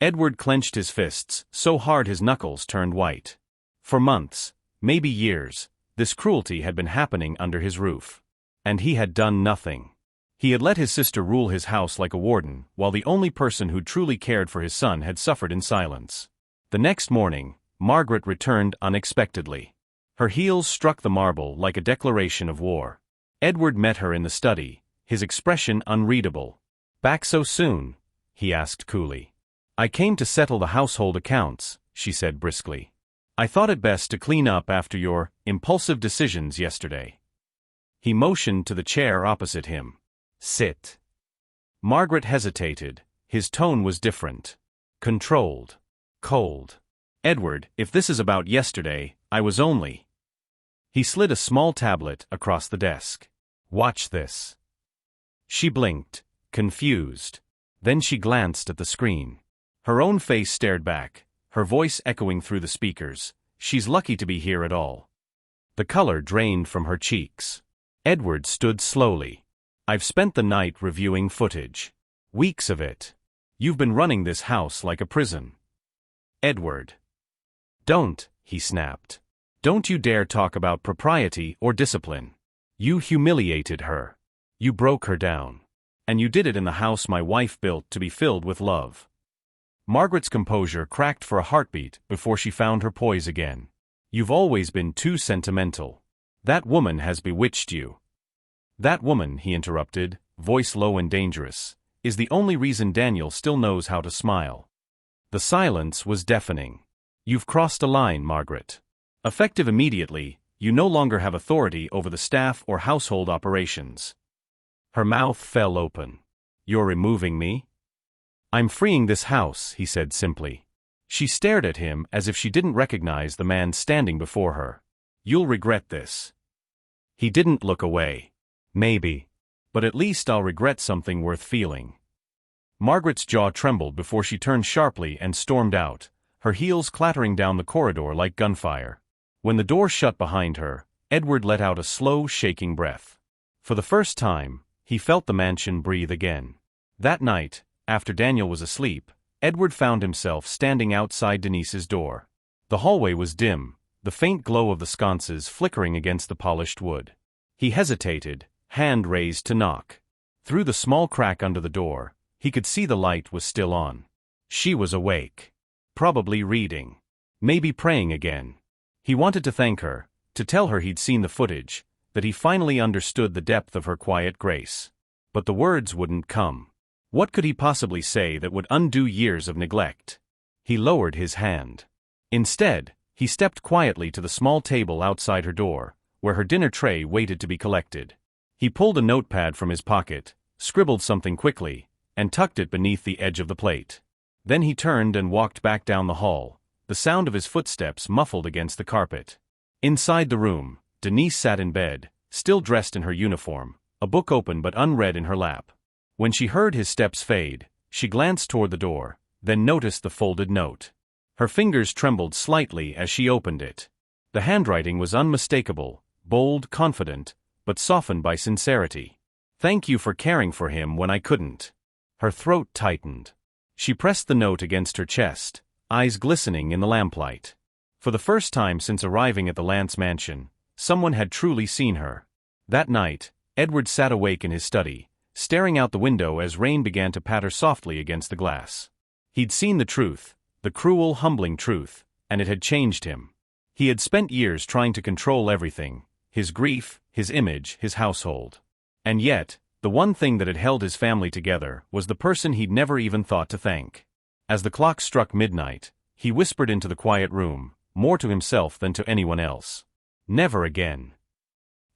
Edward clenched his fists so hard his knuckles turned white. For months, maybe years, this cruelty had been happening under his roof. And he had done nothing. He had let his sister rule his house like a warden, while the only person who truly cared for his son had suffered in silence. The next morning, Margaret returned unexpectedly. Her heels struck the marble like a declaration of war. Edward met her in the study, his expression unreadable. Back so soon? He asked coolly. I came to settle the household accounts, she said briskly. I thought it best to clean up after your impulsive decisions yesterday. He motioned to the chair opposite him. Sit. Margaret hesitated. His tone was different. Controlled. Cold. Edward, if this is about yesterday, I was only... He slid a small tablet across the desk. Watch this. She blinked, confused. Then she glanced at the screen. Her own face stared back, her voice echoing through the speakers. She's lucky to be here at all. The color drained from her cheeks. Edward stood slowly. I've spent the night reviewing footage. Weeks of it. You've been running this house like a prison. Edward. Don't, he snapped. Don't you dare talk about propriety or discipline. You humiliated her. You broke her down. And you did it in the house my wife built to be filled with love. Margaret's composure cracked for a heartbeat before she found her poise again. You've always been too sentimental. That woman has bewitched you. That woman, he interrupted, voice low and dangerous, is the only reason Daniel still knows how to smile. The silence was deafening. You've crossed a line, Margaret. Effective immediately, you no longer have authority over the staff or household operations. Her mouth fell open. You're removing me? I'm freeing this house, he said simply. She stared at him as if she didn't recognize the man standing before her. You'll regret this. He didn't look away. Maybe. But at least I'll regret something worth feeling. Margaret's jaw trembled before she turned sharply and stormed out, her heels clattering down the corridor like gunfire. When the door shut behind her, Edward let out a slow, shaking breath. For the first time, he felt the mansion breathe again. That night, after Daniel was asleep, Edward found himself standing outside Denise's door. The hallway was dim, the faint glow of the sconces flickering against the polished wood. He hesitated, hand raised to knock. Through the small crack under the door, he could see the light was still on. She was awake. Probably reading. Maybe praying again. He wanted to thank her, to tell her he'd seen the footage, that he finally understood the depth of her quiet grace. But the words wouldn't come. What could he possibly say that would undo years of neglect? He lowered his hand. Instead, he stepped quietly to the small table outside her door, where her dinner tray waited to be collected. He pulled a notepad from his pocket, scribbled something quickly, and tucked it beneath the edge of the plate. Then he turned and walked back down the hall, the sound of his footsteps muffled against the carpet. Inside the room, Denise sat in bed, still dressed in her uniform, a book open but unread in her lap. When she heard his steps fade, she glanced toward the door, then noticed the folded note. Her fingers trembled slightly as she opened it. The handwriting was unmistakable, bold, confident, but softened by sincerity. Thank you for caring for him when I couldn't. Her throat tightened. She pressed the note against her chest, eyes glistening in the lamplight. For the first time since arriving at the Lance mansion, someone had truly seen her. That night, Edward sat awake in his study, staring out the window as rain began to patter softly against the glass. He'd seen the truth, the cruel, humbling truth, and it had changed him. He had spent years trying to control everything, his grief, his image, his household. And yet, the one thing that had held his family together was the person he'd never even thought to thank. As the clock struck midnight, he whispered into the quiet room, more to himself than to anyone else. Never again.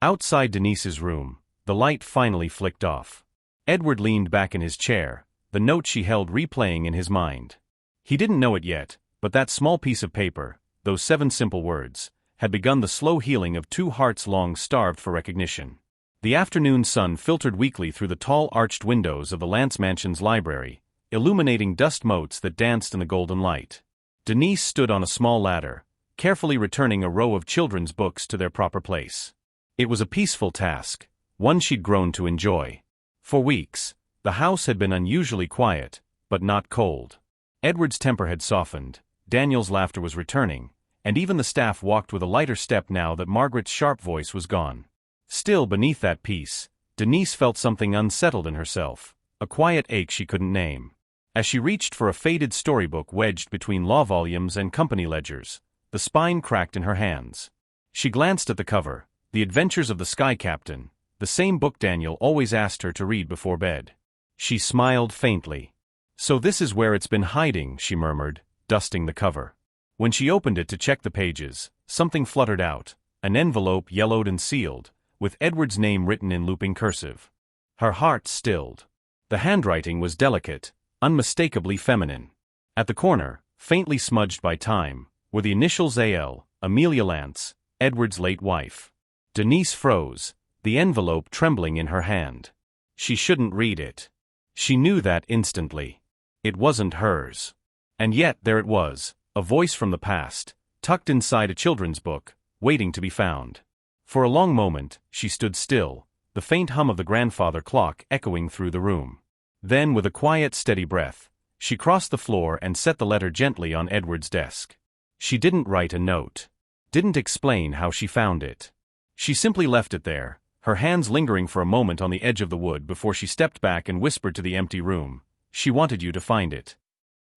Outside Denise's room, the light finally flicked off. Edward leaned back in his chair, the note she held replaying in his mind. He didn't know it yet, but that small piece of paper, those 7 simple words, had begun the slow healing of 2 hearts long starved for recognition. The afternoon sun filtered weakly through the tall arched windows of the Lance Mansion's library, illuminating dust motes that danced in the golden light. Denise stood on a small ladder, carefully returning a row of children's books to their proper place. It was a peaceful task, one she'd grown to enjoy. For weeks, the house had been unusually quiet, but not cold. Edward's temper had softened, Daniel's laughter was returning, and even the staff walked with a lighter step now that Margaret's sharp voice was gone. Still beneath that peace, Denise felt something unsettled in herself, a quiet ache she couldn't name. As she reached for a faded storybook wedged between law volumes and company ledgers, the spine cracked in her hands. She glanced at the cover, The Adventures of the Sky Captain, the same book Daniel always asked her to read before bed. She smiled faintly. So this is where it's been hiding, she murmured, dusting the cover. When she opened it to check the pages, something fluttered out, an envelope yellowed and sealed, with Edward's name written in looping cursive. Her heart stilled. The handwriting was delicate, unmistakably feminine. At the corner, faintly smudged by time, were the initials A.L., Amelia Lance, Edward's late wife. Denise froze, the envelope trembling in her hand. She shouldn't read it. She knew that instantly. It wasn't hers. And yet there it was, a voice from the past, tucked inside a children's book, waiting to be found. For a long moment, she stood still, the faint hum of the grandfather clock echoing through the room. Then, with a quiet, steady breath, she crossed the floor and set the letter gently on Edward's desk. She didn't write a note. Didn't explain how she found it. She simply left it there, her hands lingering for a moment on the edge of the wood before she stepped back and whispered to the empty room, "She wanted you to find it."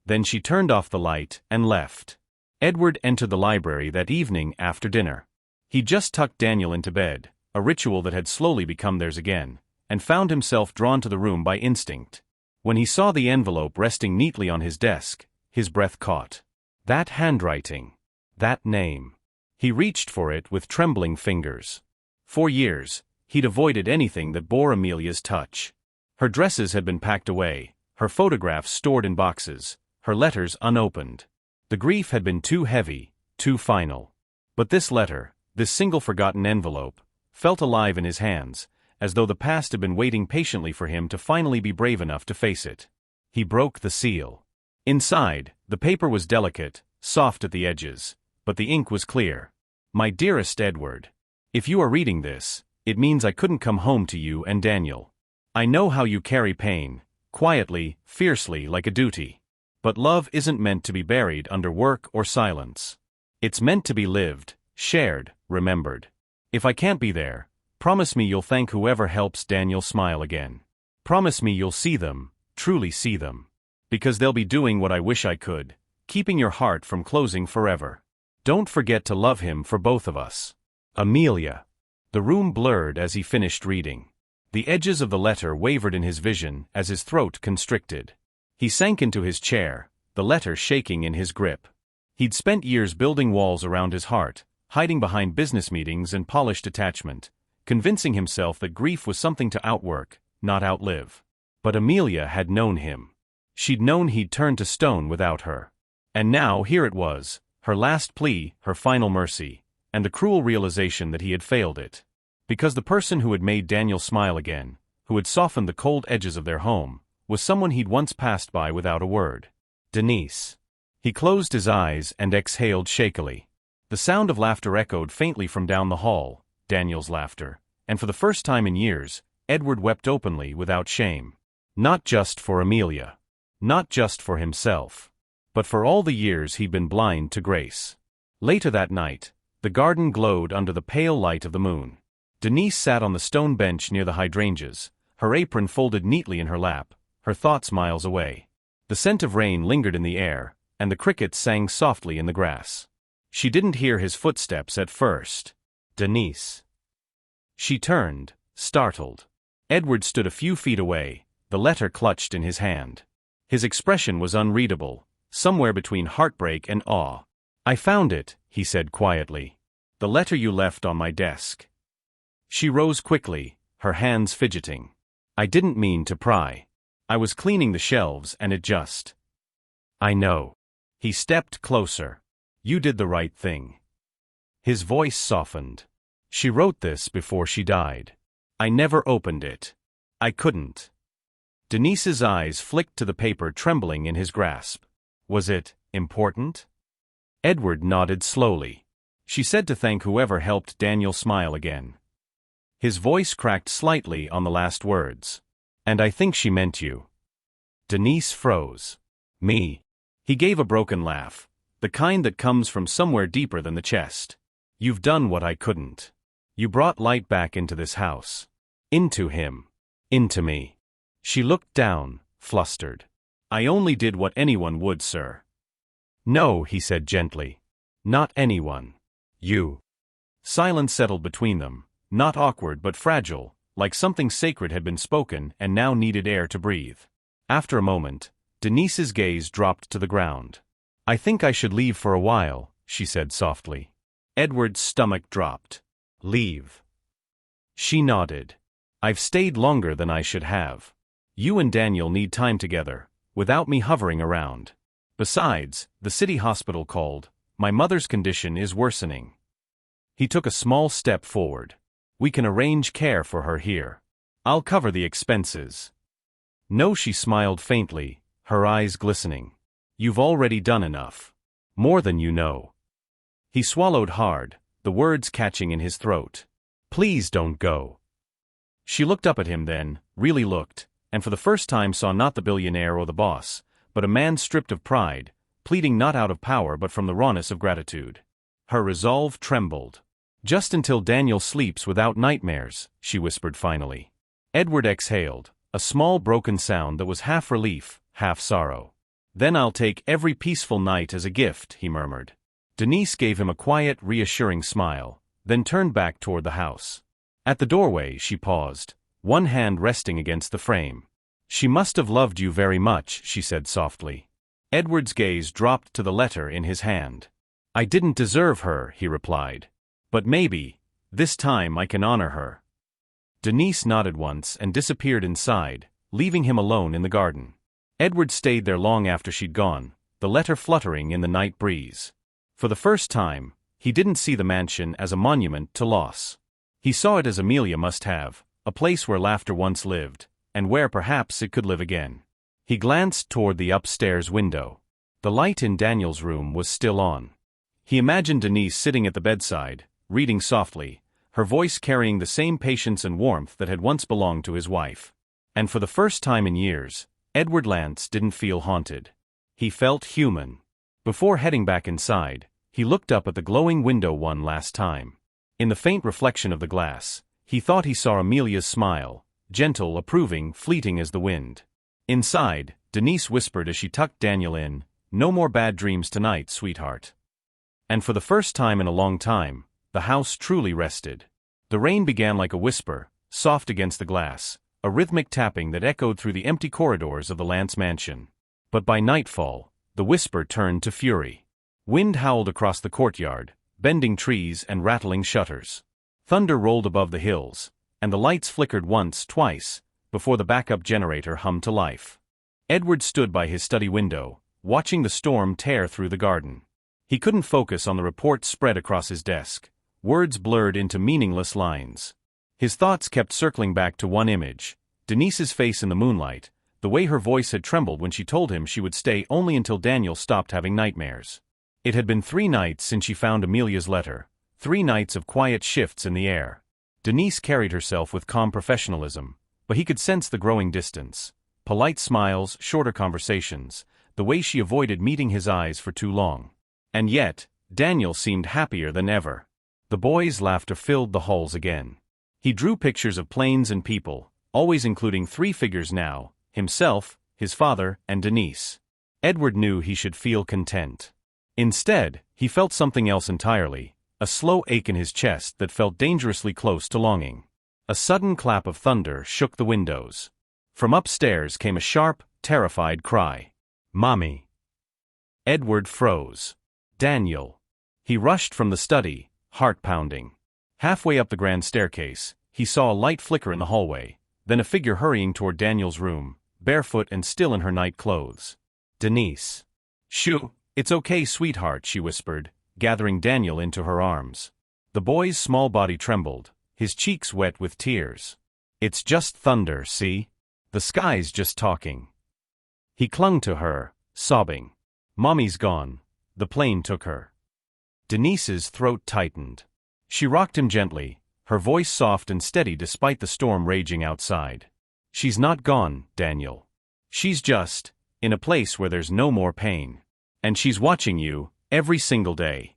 Then she turned off the light and left. Edward entered the library that evening after dinner. He just tucked Daniel into bed, a ritual that had slowly become theirs again, and found himself drawn to the room by instinct. When he saw the envelope resting neatly on his desk, his breath caught. That handwriting. That name. He reached for it with trembling fingers. For years, he'd avoided anything that bore Amelia's touch. Her dresses had been packed away, her photographs stored in boxes, her letters unopened. The grief had been too heavy, too final. But this letter, this single forgotten envelope, felt alive in his hands, as though the past had been waiting patiently for him to finally be brave enough to face it. He broke the seal. Inside, the paper was delicate, soft at the edges, but the ink was clear. My dearest Edward, if you are reading this, it means I couldn't come home to you and Daniel. I know how you carry pain, quietly, fiercely, like a duty. But love isn't meant to be buried under work or silence. It's meant to be lived, shared, remembered. If I can't be there, promise me you'll thank whoever helps Daniel smile again. Promise me you'll see them, truly see them. Because they'll be doing what I wish I could, keeping your heart from closing forever. Don't forget to love him for both of us. Amelia. The room blurred as he finished reading. The edges of the letter wavered in his vision as his throat constricted. He sank into his chair, the letter shaking in his grip. He'd spent years building walls around his heart, hiding behind business meetings and polished attachment, convincing himself that grief was something to outwork, not outlive. But Amelia had known him. She'd known he'd turn to stone without her. And now here it was, her last plea, her final mercy, and the cruel realization that he had failed it. Because the person who had made Daniel smile again, who had softened the cold edges of their home, was someone he'd once passed by without a word. Denise. He closed his eyes and exhaled shakily. The sound of laughter echoed faintly from down the hall, Daniel's laughter, and for the first time in years, Edward wept openly without shame. Not just for Amelia. Not just for himself. But for all the years he'd been blind to grace. Later that night, the garden glowed under the pale light of the moon. Denise sat on the stone bench near the hydrangeas, her apron folded neatly in her lap, her thoughts miles away. The scent of rain lingered in the air, and the crickets sang softly in the grass. She didn't hear his footsteps at first. Denise. She turned, startled. Edward stood a few feet away, the letter clutched in his hand. His expression was unreadable, somewhere between heartbreak and awe. I found it, he said quietly. The letter you left on my desk. She rose quickly, her hands fidgeting. I didn't mean to pry. I was cleaning the shelves and it just. I know. He stepped closer. You did the right thing. His voice softened. She wrote this before she died. I never opened it. I couldn't. Denise's eyes flicked to the paper trembling in his grasp. Was it important? Edward nodded slowly. She said to thank whoever helped Daniel smile again. His voice cracked slightly on the last words. And I think she meant you. Denise froze. Me. He gave a broken laugh, the kind that comes from somewhere deeper than the chest. You've done what I couldn't. You brought light back into this house. Into him. Into me. She looked down, flustered. I only did what anyone would, sir. No, he said gently. Not anyone. You. Silence settled between them, not awkward but fragile, like something sacred had been spoken and now needed air to breathe. After a moment, Denise's gaze dropped to the ground. I think I should leave for a while, she said softly. Edward's stomach dropped. Leave. She nodded. I've stayed longer than I should have. You and Daniel need time together, without me hovering around. Besides, the city hospital called. My mother's condition is worsening. He took a small step forward. We can arrange care for her here. I'll cover the expenses. No, she smiled faintly, her eyes glistening. You've already done enough. More than you know. He swallowed hard, the words catching in his throat. Please don't go. She looked up at him then, really looked, and for the first time saw not the billionaire or the boss, but a man stripped of pride, pleading not out of power but from the rawness of gratitude. Her resolve trembled. Just until Daniel sleeps without nightmares, she whispered finally. Edward exhaled, a small broken sound that was half relief, half sorrow. Then I'll take every peaceful night as a gift, he murmured. Denise gave him a quiet, reassuring smile, then turned back toward the house. At the doorway she paused, one hand resting against the frame. She must have loved you very much, she said softly. Edward's gaze dropped to the letter in his hand. I didn't deserve her, he replied. But maybe, this time I can honor her. Denise nodded once and disappeared inside, leaving him alone in the garden. Edward stayed there long after she'd gone, the letter fluttering in the night breeze. For the first time, he didn't see the mansion as a monument to loss. He saw it as Amelia must have, a place where laughter once lived, and where perhaps it could live again. He glanced toward the upstairs window. The light in Daniel's room was still on. He imagined Denise sitting at the bedside, reading softly, her voice carrying the same patience and warmth that had once belonged to his wife. And for the first time in years, Edward Lance didn't feel haunted. He felt human. Before heading back inside, he looked up at the glowing window one last time. In the faint reflection of the glass, he thought he saw Amelia's smile, gentle, approving, fleeting as the wind. Inside, Denise whispered as she tucked Daniel in, "No more bad dreams tonight, sweetheart." And for the first time in a long time, the house truly rested. The rain began like a whisper, soft against the glass, a rhythmic tapping that echoed through the empty corridors of the Lance mansion. But by nightfall, the whisper turned to fury. Wind howled across the courtyard, bending trees and rattling shutters. Thunder rolled above the hills, and the lights flickered once, twice, before the backup generator hummed to life. Edward stood by his study window, watching the storm tear through the garden. He couldn't focus on the reports spread across his desk. Words blurred into meaningless lines. His thoughts kept circling back to one image, Denise's face in the moonlight, the way her voice had trembled when she told him she would stay only until Daniel stopped having nightmares. It had been 3 nights since she found Amelia's letter, 3 nights of quiet shifts in the air. Denise carried herself with calm professionalism, but he could sense the growing distance. Polite smiles, shorter conversations, the way she avoided meeting his eyes for too long. And yet, Daniel seemed happier than ever. The boys' laughter filled the halls again. He drew pictures of planes and people, always including 3 figures now, himself, his father, and Denise. Edward knew he should feel content. Instead, he felt something else entirely, a slow ache in his chest that felt dangerously close to longing. A sudden clap of thunder shook the windows. From upstairs came a sharp, terrified cry. "Mommy!" Edward froze. "Daniel!" He rushed from the study, heart pounding. Halfway up the grand staircase, he saw a light flicker in the hallway, then a figure hurrying toward Daniel's room, barefoot and still in her night clothes. Denise. "Shoo, it's okay, sweetheart," she whispered, gathering Daniel into her arms. The boy's small body trembled, his cheeks wet with tears. "It's just thunder, see? The sky's just talking." He clung to her, sobbing. "Mommy's gone. The plane took her." Denise's throat tightened. She rocked him gently, her voice soft and steady despite the storm raging outside. "She's not gone, Daniel. She's just in a place where there's no more pain. And she's watching you, every single day."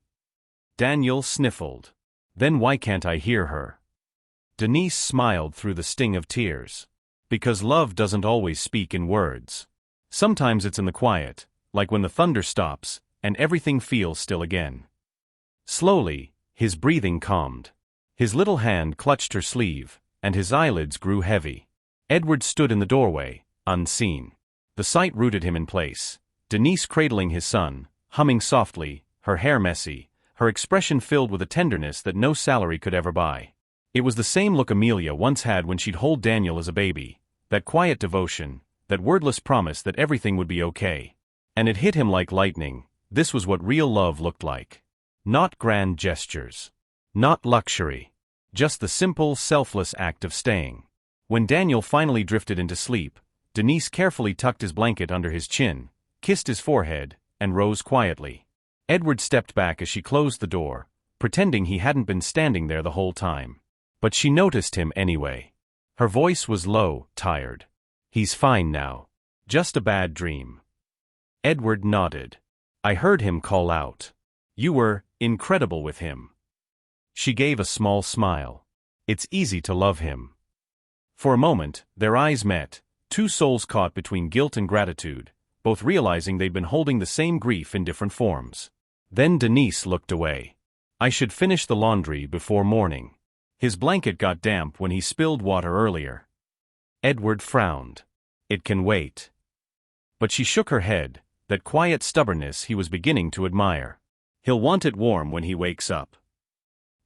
Daniel sniffled. "Then why can't I hear her?" Denise smiled through the sting of tears. "Because love doesn't always speak in words. Sometimes it's in the quiet, like when the thunder stops, and everything feels still again." Slowly, his breathing calmed. His little hand clutched her sleeve, and his eyelids grew heavy. Edward stood in the doorway, unseen. The sight rooted him in place. Denise cradling his son, humming softly, her hair messy, her expression filled with a tenderness that no salary could ever buy. It was the same look Amelia once had when she'd hold Daniel as a baby, that quiet devotion, that wordless promise that everything would be okay. And it hit him like lightning. This was what real love looked like. Not grand gestures. Not luxury. Just the simple, selfless act of staying. When Daniel finally drifted into sleep, Denise carefully tucked his blanket under his chin, kissed his forehead, and rose quietly. Edward stepped back as she closed the door, pretending he hadn't been standing there the whole time. But she noticed him anyway. Her voice was low, tired. "He's fine now. Just a bad dream." Edward nodded. "I heard him call out. You were incredible with him." She gave a small smile. "It's easy to love him." For a moment, their eyes met, 2 souls caught between guilt and gratitude, both realizing they'd been holding the same grief in different forms. Then Denise looked away. "I should finish the laundry before morning. His blanket got damp when he spilled water earlier." Edward frowned. "It can wait." But she shook her head, that quiet stubbornness he was beginning to admire. He'll want it warm when he wakes up.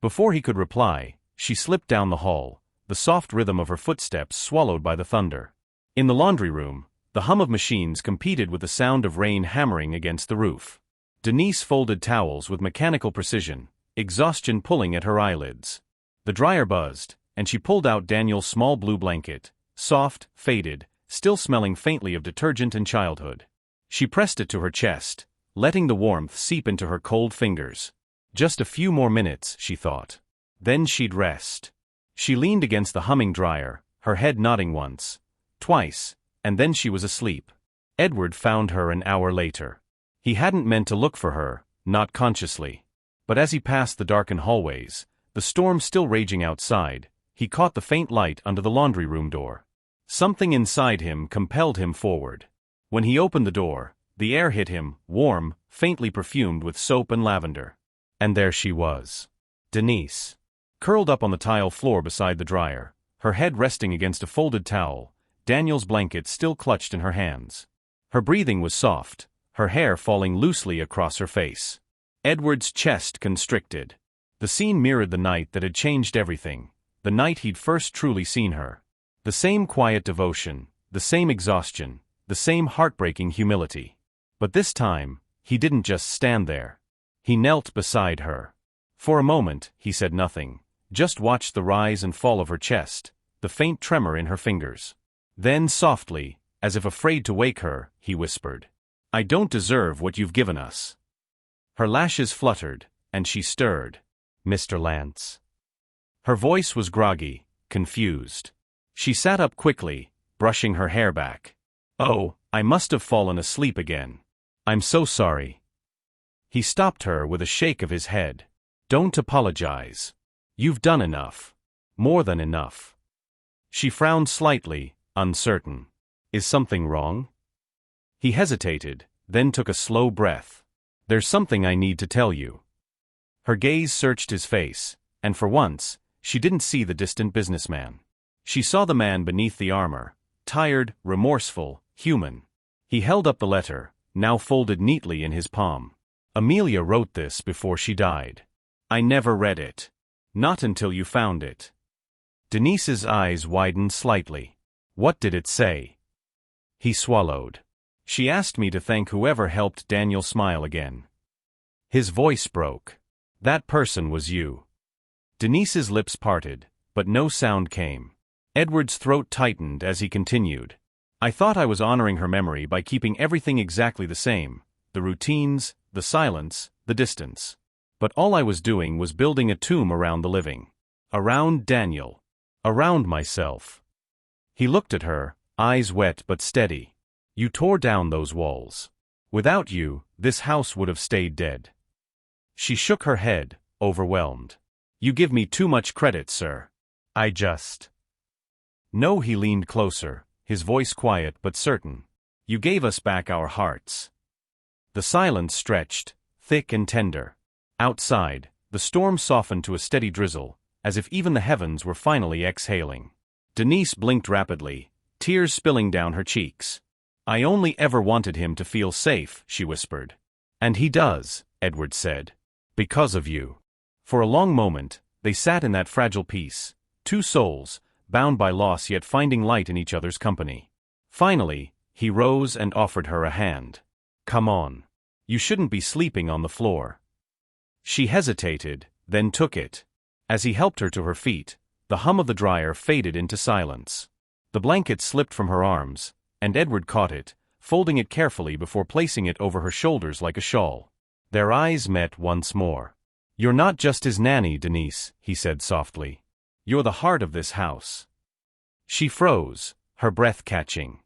Before he could reply, she slipped down the hall, the soft rhythm of her footsteps swallowed by the thunder. In the laundry room, the hum of machines competed with the sound of rain hammering against the roof. Denise folded towels with mechanical precision, exhaustion pulling at her eyelids. The dryer buzzed, and she pulled out Daniel's small blue blanket, soft, faded, still smelling faintly of detergent and childhood. She pressed it to her chest, letting the warmth seep into her cold fingers. Just a few more minutes, she thought. Then she'd rest. She leaned against the humming dryer, her head nodding once, twice, and then she was asleep. Edward found her an hour later. He hadn't meant to look for her, not consciously. But as he passed the darkened hallways, the storm still raging outside, he caught the faint light under the laundry room door. Something inside him compelled him forward. When he opened the door, the air hit him, warm, faintly perfumed with soap and lavender. And there she was. Denise. Curled up on the tile floor beside the dryer, her head resting against a folded towel, Daniel's blanket still clutched in her hands. Her breathing was soft, her hair falling loosely across her face. Edward's chest constricted. The scene mirrored the night that had changed everything, the night he'd first truly seen her. The same quiet devotion, the same exhaustion, the same heartbreaking humility. But this time, he didn't just stand there. He knelt beside her. For a moment, he said nothing, just watched the rise and fall of her chest, the faint tremor in her fingers. Then softly, as if afraid to wake her, he whispered, "I don't deserve what you've given us." Her lashes fluttered, and she stirred. "Mr. Lance." Her voice was groggy, confused. She sat up quickly, brushing her hair back. "Oh, I must have fallen asleep again. I'm so sorry." He stopped her with a shake of his head. "Don't apologize. You've done enough. More than enough." She frowned slightly, uncertain. "Is something wrong?" He hesitated, then took a slow breath. "There's something I need to tell you." Her gaze searched his face, and for once, she didn't see the distant businessman. She saw the man beneath the armor, tired, remorseful, human. He held up the letter, now folded neatly in his palm. "Amelia wrote this before she died. I never read it. Not until you found it." Denise's eyes widened slightly. "What did it say?" He swallowed. "She asked me to thank whoever helped Daniel smile again." His voice broke. "That person was you." Denise's lips parted, but no sound came. Edward's throat tightened as he continued. "I thought I was honoring her memory by keeping everything exactly the same, the routines, the silence, the distance. But all I was doing was building a tomb around the living. Around Daniel. Around myself." He looked at her, eyes wet but steady. "You tore down those walls. Without you, this house would have stayed dead." She shook her head, overwhelmed. "You give me too much credit, sir. I just—" "No," he leaned closer, his voice quiet but certain. "You gave us back our hearts." The silence stretched, thick and tender. Outside, the storm softened to a steady drizzle, as if even the heavens were finally exhaling. Denise blinked rapidly, tears spilling down her cheeks. "I only ever wanted him to feel safe," she whispered. "And he does," Edward said. "Because of you." For a long moment, they sat in that fragile peace, two souls, bound by loss yet finding light in each other's company. Finally, he rose and offered her a hand. "Come on. You shouldn't be sleeping on the floor." She hesitated, then took it. As he helped her to her feet, the hum of the dryer faded into silence. The blanket slipped from her arms, and Edward caught it, folding it carefully before placing it over her shoulders like a shawl. Their eyes met once more. "You're not just his nanny, Denise," he said softly. "You're the heart of this house." She froze, her breath catching.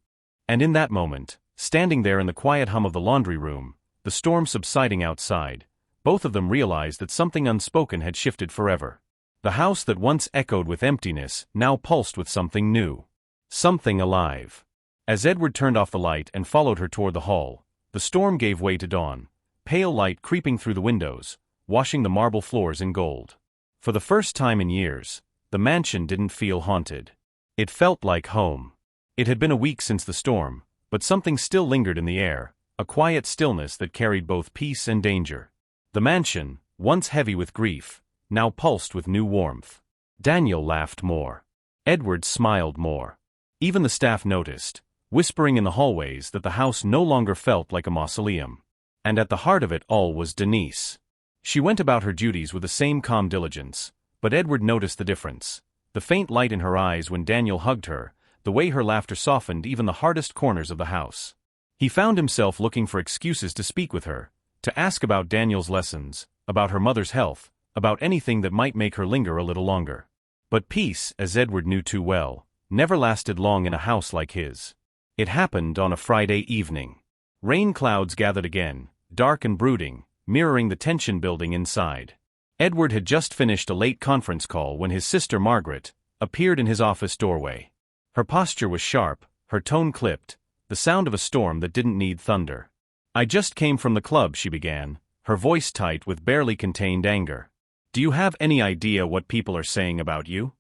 And in that moment, standing there in the quiet hum of the laundry room, the storm subsiding outside, both of them realized that something unspoken had shifted forever. The house that once echoed with emptiness now pulsed with something new. Something alive. As Edward turned off the light and followed her toward the hall, the storm gave way to dawn, pale light creeping through the windows, washing the marble floors in gold. For the first time in years, the mansion didn't feel haunted. It felt like home. It had been a week since the storm, but something still lingered in the air, a quiet stillness that carried both peace and danger. The mansion, once heavy with grief, now pulsed with new warmth. Daniel laughed more. Edward smiled more. Even the staff noticed, whispering in the hallways that the house no longer felt like a mausoleum. And at the heart of it all was Denise. She went about her duties with the same calm diligence, but Edward noticed the difference. The faint light in her eyes when Daniel hugged her, the way her laughter softened even the hardest corners of the house. He found himself looking for excuses to speak with her, to ask about Daniel's lessons, about her mother's health, about anything that might make her linger a little longer. But peace, as Edward knew too well, never lasted long in a house like his. It happened on a Friday evening. Rain clouds gathered again, dark and brooding, mirroring the tension building inside. Edward had just finished a late conference call when his sister Margaret appeared in his office doorway. Her posture was sharp, her tone clipped, the sound of a storm that didn't need thunder. "I just came from the club," she began, her voice tight with barely contained anger. "Do you have any idea what people are saying about you?"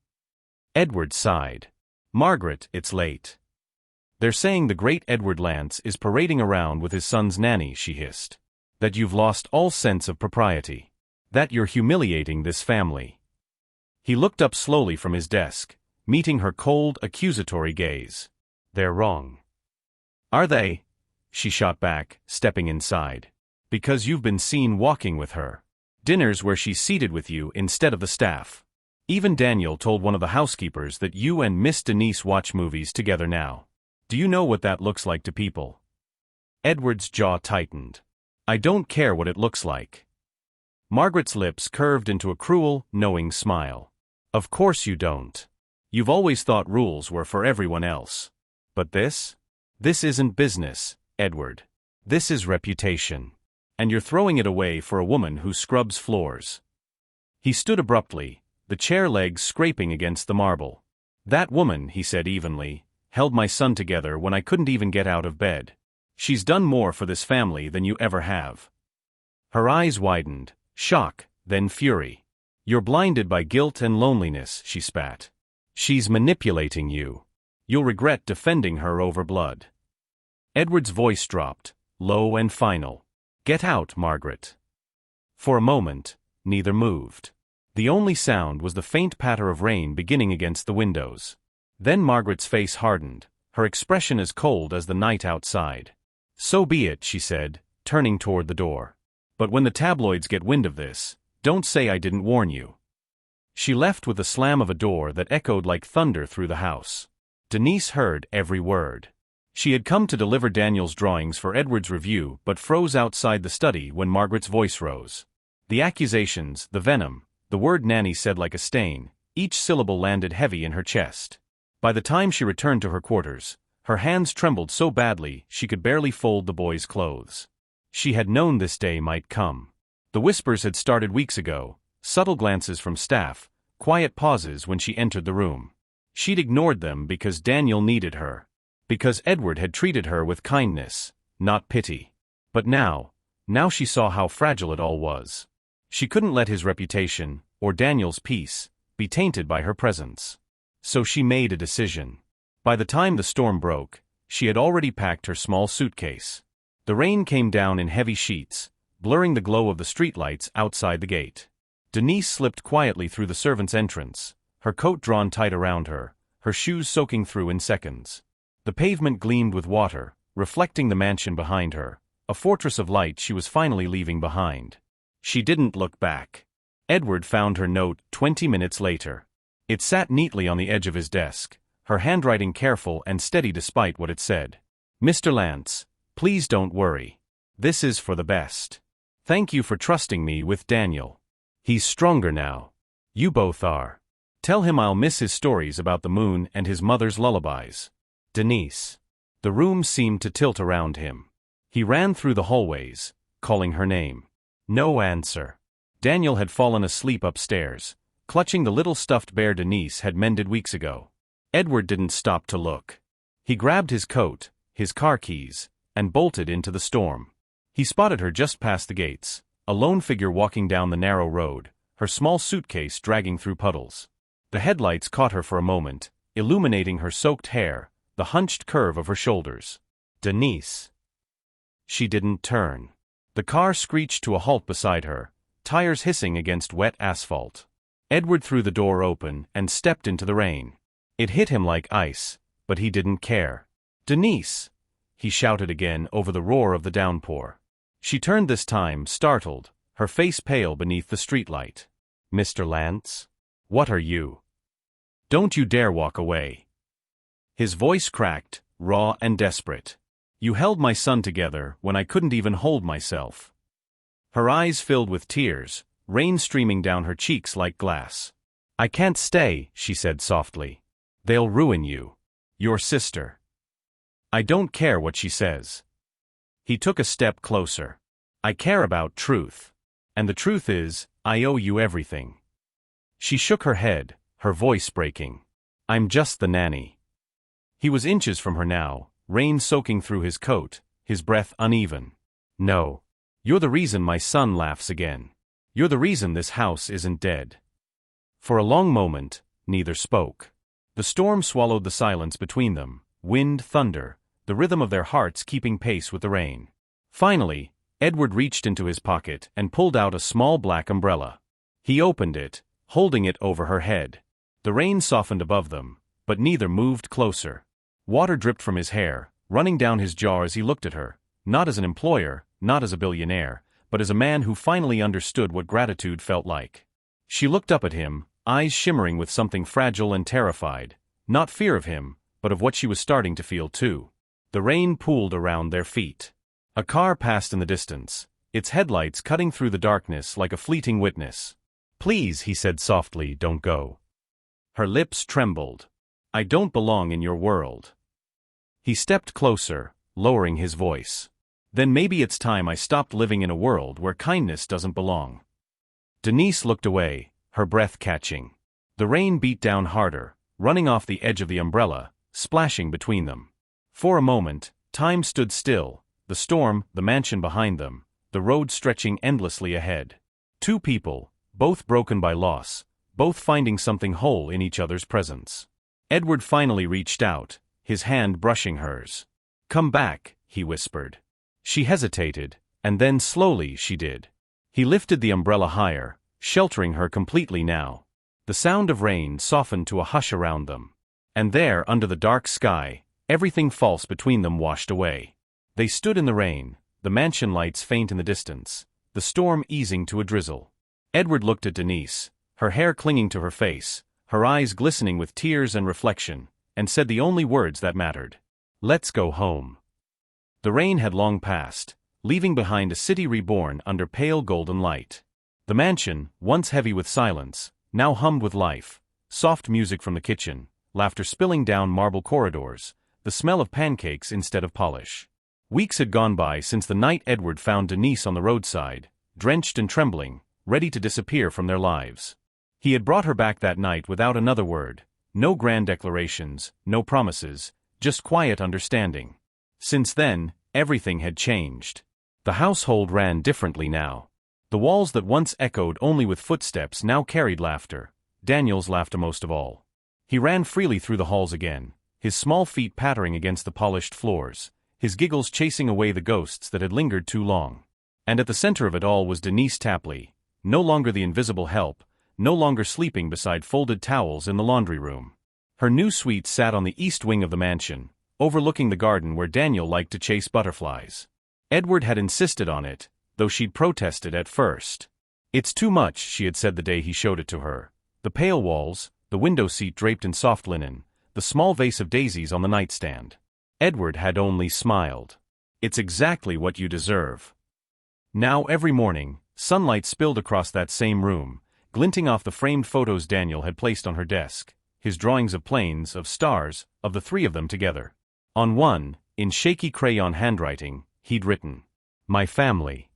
Edward sighed. "Margaret, it's late. They're saying the great Edward Lance is parading around with his son's nanny," she hissed. "That you've lost all sense of propriety. That you're humiliating this family." He looked up slowly from his desk, meeting her cold, accusatory gaze. "They're wrong." "Are they?" she shot back, stepping inside. "Because you've been seen walking with her. Dinners where she's seated with you instead of the staff. Even Daniel told one of the housekeepers that you and Miss Denise watch movies together now. Do you know what that looks like to people?" Edward's jaw tightened. "I don't care what it looks like." Margaret's lips curved into a cruel, knowing smile. "Of course you don't. You've always thought rules were for everyone else. But this? This isn't business, Edward. This is reputation. And you're throwing it away for a woman who scrubs floors." He stood abruptly, the chair legs scraping against the marble. "That woman," he said evenly, "held my son together when I couldn't even get out of bed. She's done more for this family than you ever have." Her eyes widened, shock, then fury. "You're blinded by guilt and loneliness," she spat. "She's manipulating you. You'll regret defending her over blood." Edward's voice dropped, low and final. "Get out, Margaret." For a moment, neither moved. The only sound was the faint patter of rain beginning against the windows. Then Margaret's face hardened, her expression as cold as the night outside. "So be it," she said, turning toward the door. "But when the tabloids get wind of this, don't say I didn't warn you." She left with the slam of a door that echoed like thunder through the house. Denise heard every word. She had come to deliver Daniel's drawings for Edward's review but froze outside the study when Margaret's voice rose. The accusations, the venom, the word Nanny said like a stain, each syllable landed heavy in her chest. By the time she returned to her quarters, her hands trembled so badly she could barely fold the boy's clothes. She had known this day might come. The whispers had started weeks ago, subtle glances from staff, quiet pauses when she entered the room. She'd ignored them because Daniel needed her. Because Edward had treated her with kindness, not pity. But now she saw how fragile it all was. She couldn't let his reputation, or Daniel's peace, be tainted by her presence. So she made a decision. By the time the storm broke, she had already packed her small suitcase. The rain came down in heavy sheets, blurring the glow of the streetlights outside the gate. Denise slipped quietly through the servants' entrance, her coat drawn tight around her, her shoes soaking through in seconds. The pavement gleamed with water, reflecting the mansion behind her, a fortress of light she was finally leaving behind. She didn't look back. Edward found her note 20 minutes later. It sat neatly on the edge of his desk, her handwriting careful and steady despite what it said. "Mr. Lance, please don't worry. This is for the best. Thank you for trusting me with Daniel. He's stronger now. You both are. Tell him I'll miss his stories about the moon and his mother's lullabies. Denise." The room seemed to tilt around him. He ran through the hallways, calling her name. No answer. Daniel had fallen asleep upstairs, clutching the little stuffed bear Denise had mended weeks ago. Edward didn't stop to look. He grabbed his coat, his car keys, and bolted into the storm. He spotted her just past the gates, a lone figure walking down the narrow road, her small suitcase dragging through puddles. The headlights caught her for a moment, illuminating her soaked hair, the hunched curve of her shoulders. "Denise." She didn't turn. The car screeched to a halt beside her, tires hissing against wet asphalt. Edward threw the door open and stepped into the rain. It hit him like ice, but he didn't care. "Denise!" he shouted again over the roar of the downpour. She turned this time, startled, her face pale beneath the streetlight. "Mr. Lance? What are you? Don't you dare walk away." His voice cracked, raw and desperate. "You held my son together when I couldn't even hold myself." Her eyes filled with tears, rain streaming down her cheeks like glass. "I can't stay," she said softly. "They'll ruin you. Your sister." "I don't care what she says." He took a step closer. "I care about truth. And the truth is, I owe you everything." She shook her head, her voice breaking. "I'm just the nanny." He was inches from her now, rain soaking through his coat, his breath uneven. "No. You're the reason my son laughs again. You're the reason this house isn't dead." For a long moment, neither spoke. The storm swallowed the silence between them, wind, thunder, the rhythm of their hearts keeping pace with the rain. Finally, Edward reached into his pocket and pulled out a small black umbrella. He opened it, holding it over her head. The rain softened above them, but neither moved closer. Water dripped from his hair, running down his jaw as he looked at her, not as an employer, not as a billionaire, but as a man who finally understood what gratitude felt like. She looked up at him, eyes shimmering with something fragile and terrified, not fear of him, but of what she was starting to feel too. The rain pooled around their feet. A car passed in the distance, its headlights cutting through the darkness like a fleeting witness. "Please," he said softly, "don't go." Her lips trembled. "I don't belong in your world." He stepped closer, lowering his voice. "Then maybe it's time I stopped living in a world where kindness doesn't belong." Denise looked away, her breath catching. The rain beat down harder, running off the edge of the umbrella, splashing between them. For a moment, time stood still, the storm, the mansion behind them, the road stretching endlessly ahead. Two people, both broken by loss, both finding something whole in each other's presence. Edward finally reached out, his hand brushing hers. "Come back," he whispered. She hesitated, and then slowly she did. He lifted the umbrella higher, sheltering her completely now. The sound of rain softened to a hush around them. And there, under the dark sky, everything false between them washed away. They stood in the rain, the mansion lights faint in the distance, the storm easing to a drizzle. Edward looked at Denise, her hair clinging to her face, her eyes glistening with tears and reflection, and said the only words that mattered. "Let's go home." The rain had long passed, leaving behind a city reborn under pale golden light. The mansion, once heavy with silence, now hummed with life, soft music from the kitchen, laughter spilling down marble corridors, the smell of pancakes instead of polish. Weeks had gone by since the night Edward found Denise on the roadside, drenched and trembling, ready to disappear from their lives. He had brought her back that night without another word, no grand declarations, no promises, just quiet understanding. Since then, everything had changed. The household ran differently now. The walls that once echoed only with footsteps now carried laughter. Daniel's laughed most of all. He ran freely through the halls again, his small feet pattering against the polished floors, his giggles chasing away the ghosts that had lingered too long. And at the center of it all was Denise Tapley, no longer the invisible help, no longer sleeping beside folded towels in the laundry room. Her new suite sat on the east wing of the mansion, overlooking the garden where Daniel liked to chase butterflies. Edward had insisted on it, though she'd protested at first. "It's too much," she had said the day he showed it to her. The pale walls, the window seat draped in soft linen, the small vase of daisies on the nightstand. Edward had only smiled. "It's exactly what you deserve." Now every morning, sunlight spilled across that same room, glinting off the framed photos Daniel had placed on her desk, his drawings of planes, of stars, of the three of them together. On one, in shaky crayon handwriting, he'd written, "My family."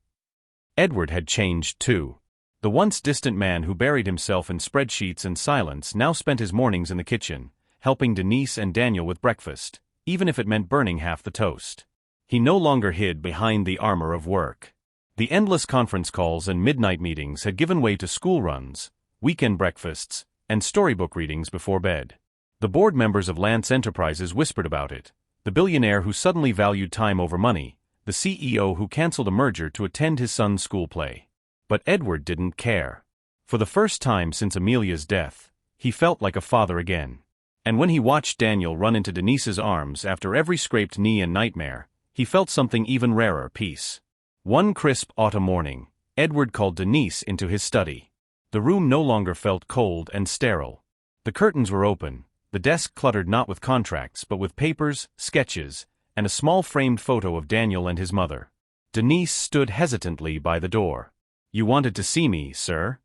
Edward had changed too. The once distant man who buried himself in spreadsheets and silence now spent his mornings in the kitchen, helping Denise and Daniel with breakfast, even if it meant burning half the toast. He no longer hid behind the armor of work. The endless conference calls and midnight meetings had given way to school runs, weekend breakfasts, and storybook readings before bed. The board members of Lance Enterprises whispered about it, the billionaire who suddenly valued time over money, the CEO who canceled a merger to attend his son's school play. But Edward didn't care. For the first time since Amelia's death, he felt like a father again. And when he watched Daniel run into Denise's arms after every scraped knee and nightmare, he felt something even rarer: peace. One crisp autumn morning, Edward called Denise into his study. The room no longer felt cold and sterile. The curtains were open, the desk cluttered not with contracts but with papers, sketches, and a small framed photo of Daniel and his mother. Denise stood hesitantly by the door. "You wanted to see me, sir?"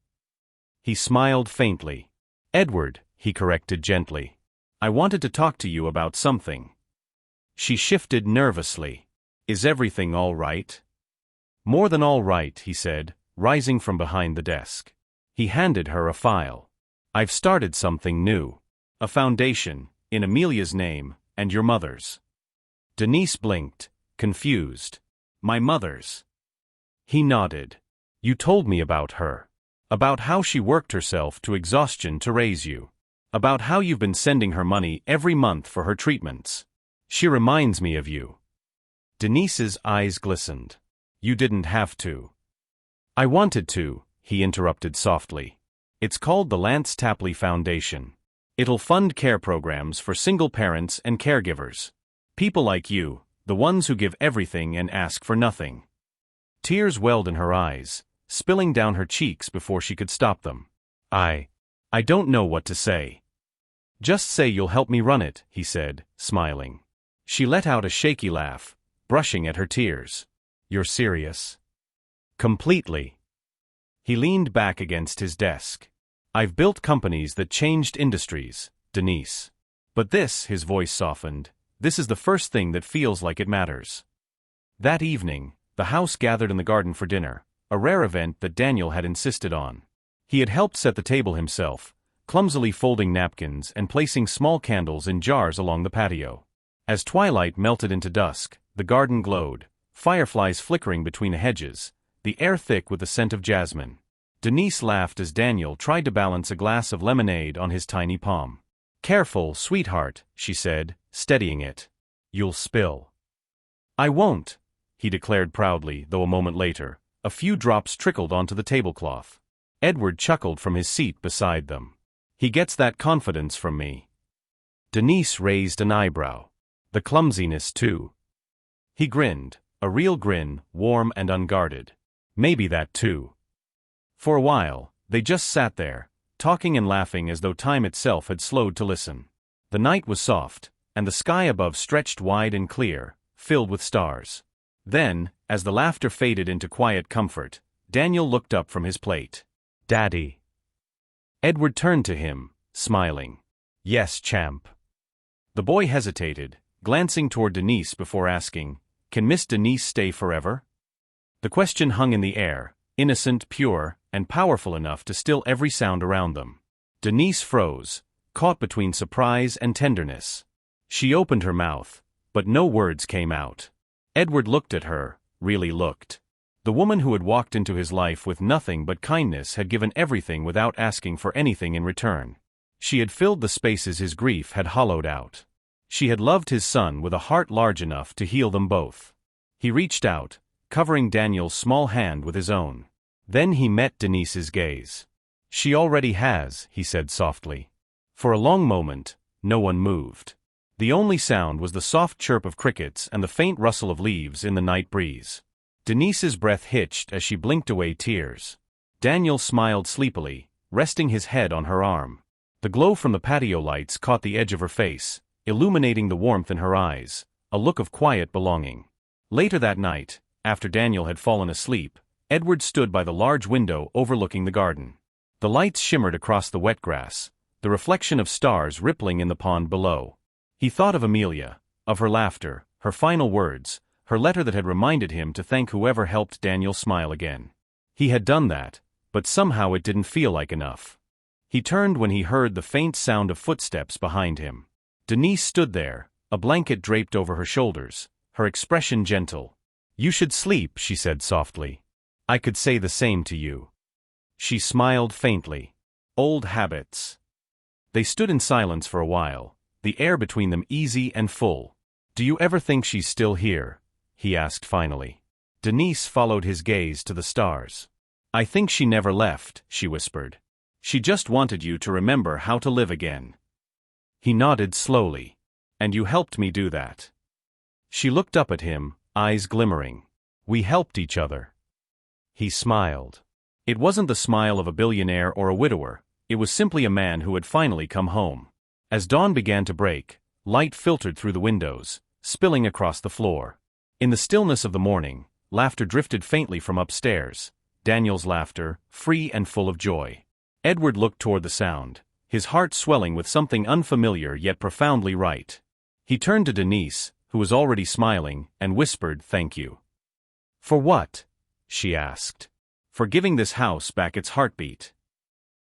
He smiled faintly. "Edward," he corrected gently. "I wanted to talk to you about something." She shifted nervously. "Is everything all right?" "More than all right," he said, rising from behind the desk. He handed her a file. "I've started something new. A foundation, in Amelia's name, and your mother's." Denise blinked, confused. "My mother's?" He nodded. "You told me about her. About how she worked herself to exhaustion to raise you. About how you've been sending her money every month for her treatments. She reminds me of you." Denise's eyes glistened. "You didn't have to." "I wanted to," he interrupted softly. "It's called the Lance Tapley Foundation. It'll fund care programs for single parents and caregivers. People like you, the ones who give everything and ask for nothing." Tears welled in her eyes, spilling down her cheeks before she could stop them. I don't know what to say." "Just say you'll help me run it," he said, smiling. She let out a shaky laugh, brushing at her tears. "You're serious?" "Completely." He leaned back against his desk. "I've built companies that changed industries, Denise. But this," his voice softened, "this is the first thing that feels like it matters." That evening, the house gathered in the garden for dinner, a rare event that Daniel had insisted on. He had helped set the table himself, clumsily folding napkins and placing small candles in jars along the patio. As twilight melted into dusk, the garden glowed, fireflies flickering between the hedges, the air thick with the scent of jasmine. Denise laughed as Daniel tried to balance a glass of lemonade on his tiny palm. "Careful, sweetheart," she said, steadying it. "You'll spill." "I won't," he declared proudly, though a moment later, a few drops trickled onto the tablecloth. Edward chuckled from his seat beside them. "He gets that confidence from me." Denise raised an eyebrow. "The clumsiness, too." He grinned, a real grin, warm and unguarded. "Maybe that, too." For a while, they just sat there, talking and laughing as though time itself had slowed to listen. The night was soft, and the sky above stretched wide and clear, filled with stars. Then, as the laughter faded into quiet comfort, Daniel looked up from his plate. "Daddy." Edward turned to him, smiling. "Yes, champ." The boy hesitated, glancing toward Denise before asking, "Can Miss Denise stay forever?" The question hung in the air, innocent, pure, and powerful enough to still every sound around them. Denise froze, caught between surprise and tenderness. She opened her mouth, but no words came out. Edward looked at her, really looked. The woman who had walked into his life with nothing but kindness had given everything without asking for anything in return. She had filled the spaces his grief had hollowed out. She had loved his son with a heart large enough to heal them both. He reached out, covering Daniel's small hand with his own. Then he met Denise's gaze. "She already has," he said softly. For a long moment, no one moved. The only sound was the soft chirp of crickets and the faint rustle of leaves in the night breeze. Denise's breath hitched as she blinked away tears. Daniel smiled sleepily, resting his head on her arm. The glow from the patio lights caught the edge of her face, illuminating the warmth in her eyes, a look of quiet belonging. Later that night, after Daniel had fallen asleep, Edward stood by the large window overlooking the garden. The lights shimmered across the wet grass, the reflection of stars rippling in the pond below. He thought of Amelia, of her laughter, her final words, her letter that had reminded him to thank whoever helped Daniel smile again. He had done that, but somehow it didn't feel like enough. He turned when he heard the faint sound of footsteps behind him. Denise stood there, a blanket draped over her shoulders, her expression gentle. "You should sleep," she said softly. "I could say the same to you." She smiled faintly. "Old habits." They stood in silence for a while, the air between them easy and full. "Do you ever think she's still here?" he asked finally. Denise followed his gaze to the stars. I think she never left, she whispered. She just wanted you to remember how to live again. He nodded slowly. And you helped me do that. She looked up at him, eyes glimmering. We helped each other. He smiled. It wasn't the smile of a billionaire or a widower, it was simply a man who had finally come home. As dawn began to break, light filtered through the windows, spilling across the floor. In the stillness of the morning, laughter drifted faintly from upstairs, Daniel's laughter, free and full of joy. Edward looked toward the sound, his heart swelling with something unfamiliar yet profoundly right. He turned to Denise, who was already smiling, and whispered, "Thank you." "For what?" she asked. "For giving this house back its heartbeat."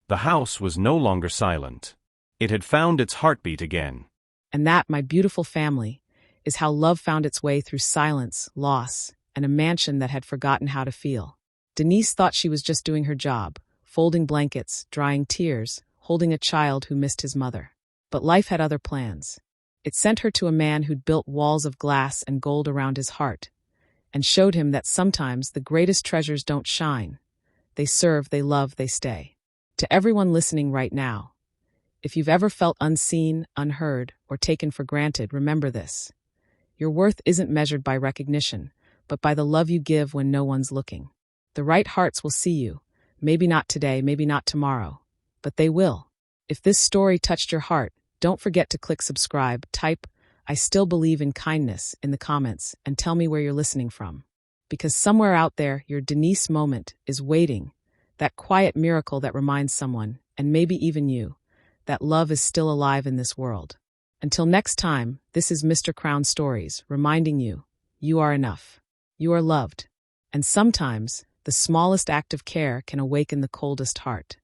The house was no longer silent. It had found its heartbeat again. And that, my beautiful family, is how love found its way through silence, loss, and a mansion that had forgotten how to feel. Denise thought she was just doing her job, folding blankets, drying tears, holding a child who missed his mother. But life had other plans. It sent her to a man who'd built walls of glass and gold around his heart, and showed him that sometimes the greatest treasures don't shine. They serve, they love, they stay. To everyone listening right now, if you've ever felt unseen, unheard, or taken for granted, remember this. Your worth isn't measured by recognition, but by the love you give when no one's looking. The right hearts will see you. Maybe not today, maybe not tomorrow, but they will. If this story touched your heart, don't forget to click subscribe, type, "I still believe in kindness" in the comments, and tell me where you're listening from. Because somewhere out there, your Denise moment is waiting, that quiet miracle that reminds someone, and maybe even you, that love is still alive in this world. Until next time, this is Mr. Crown Stories, reminding you, you are enough. You are loved. And sometimes, the smallest act of care can awaken the coldest heart.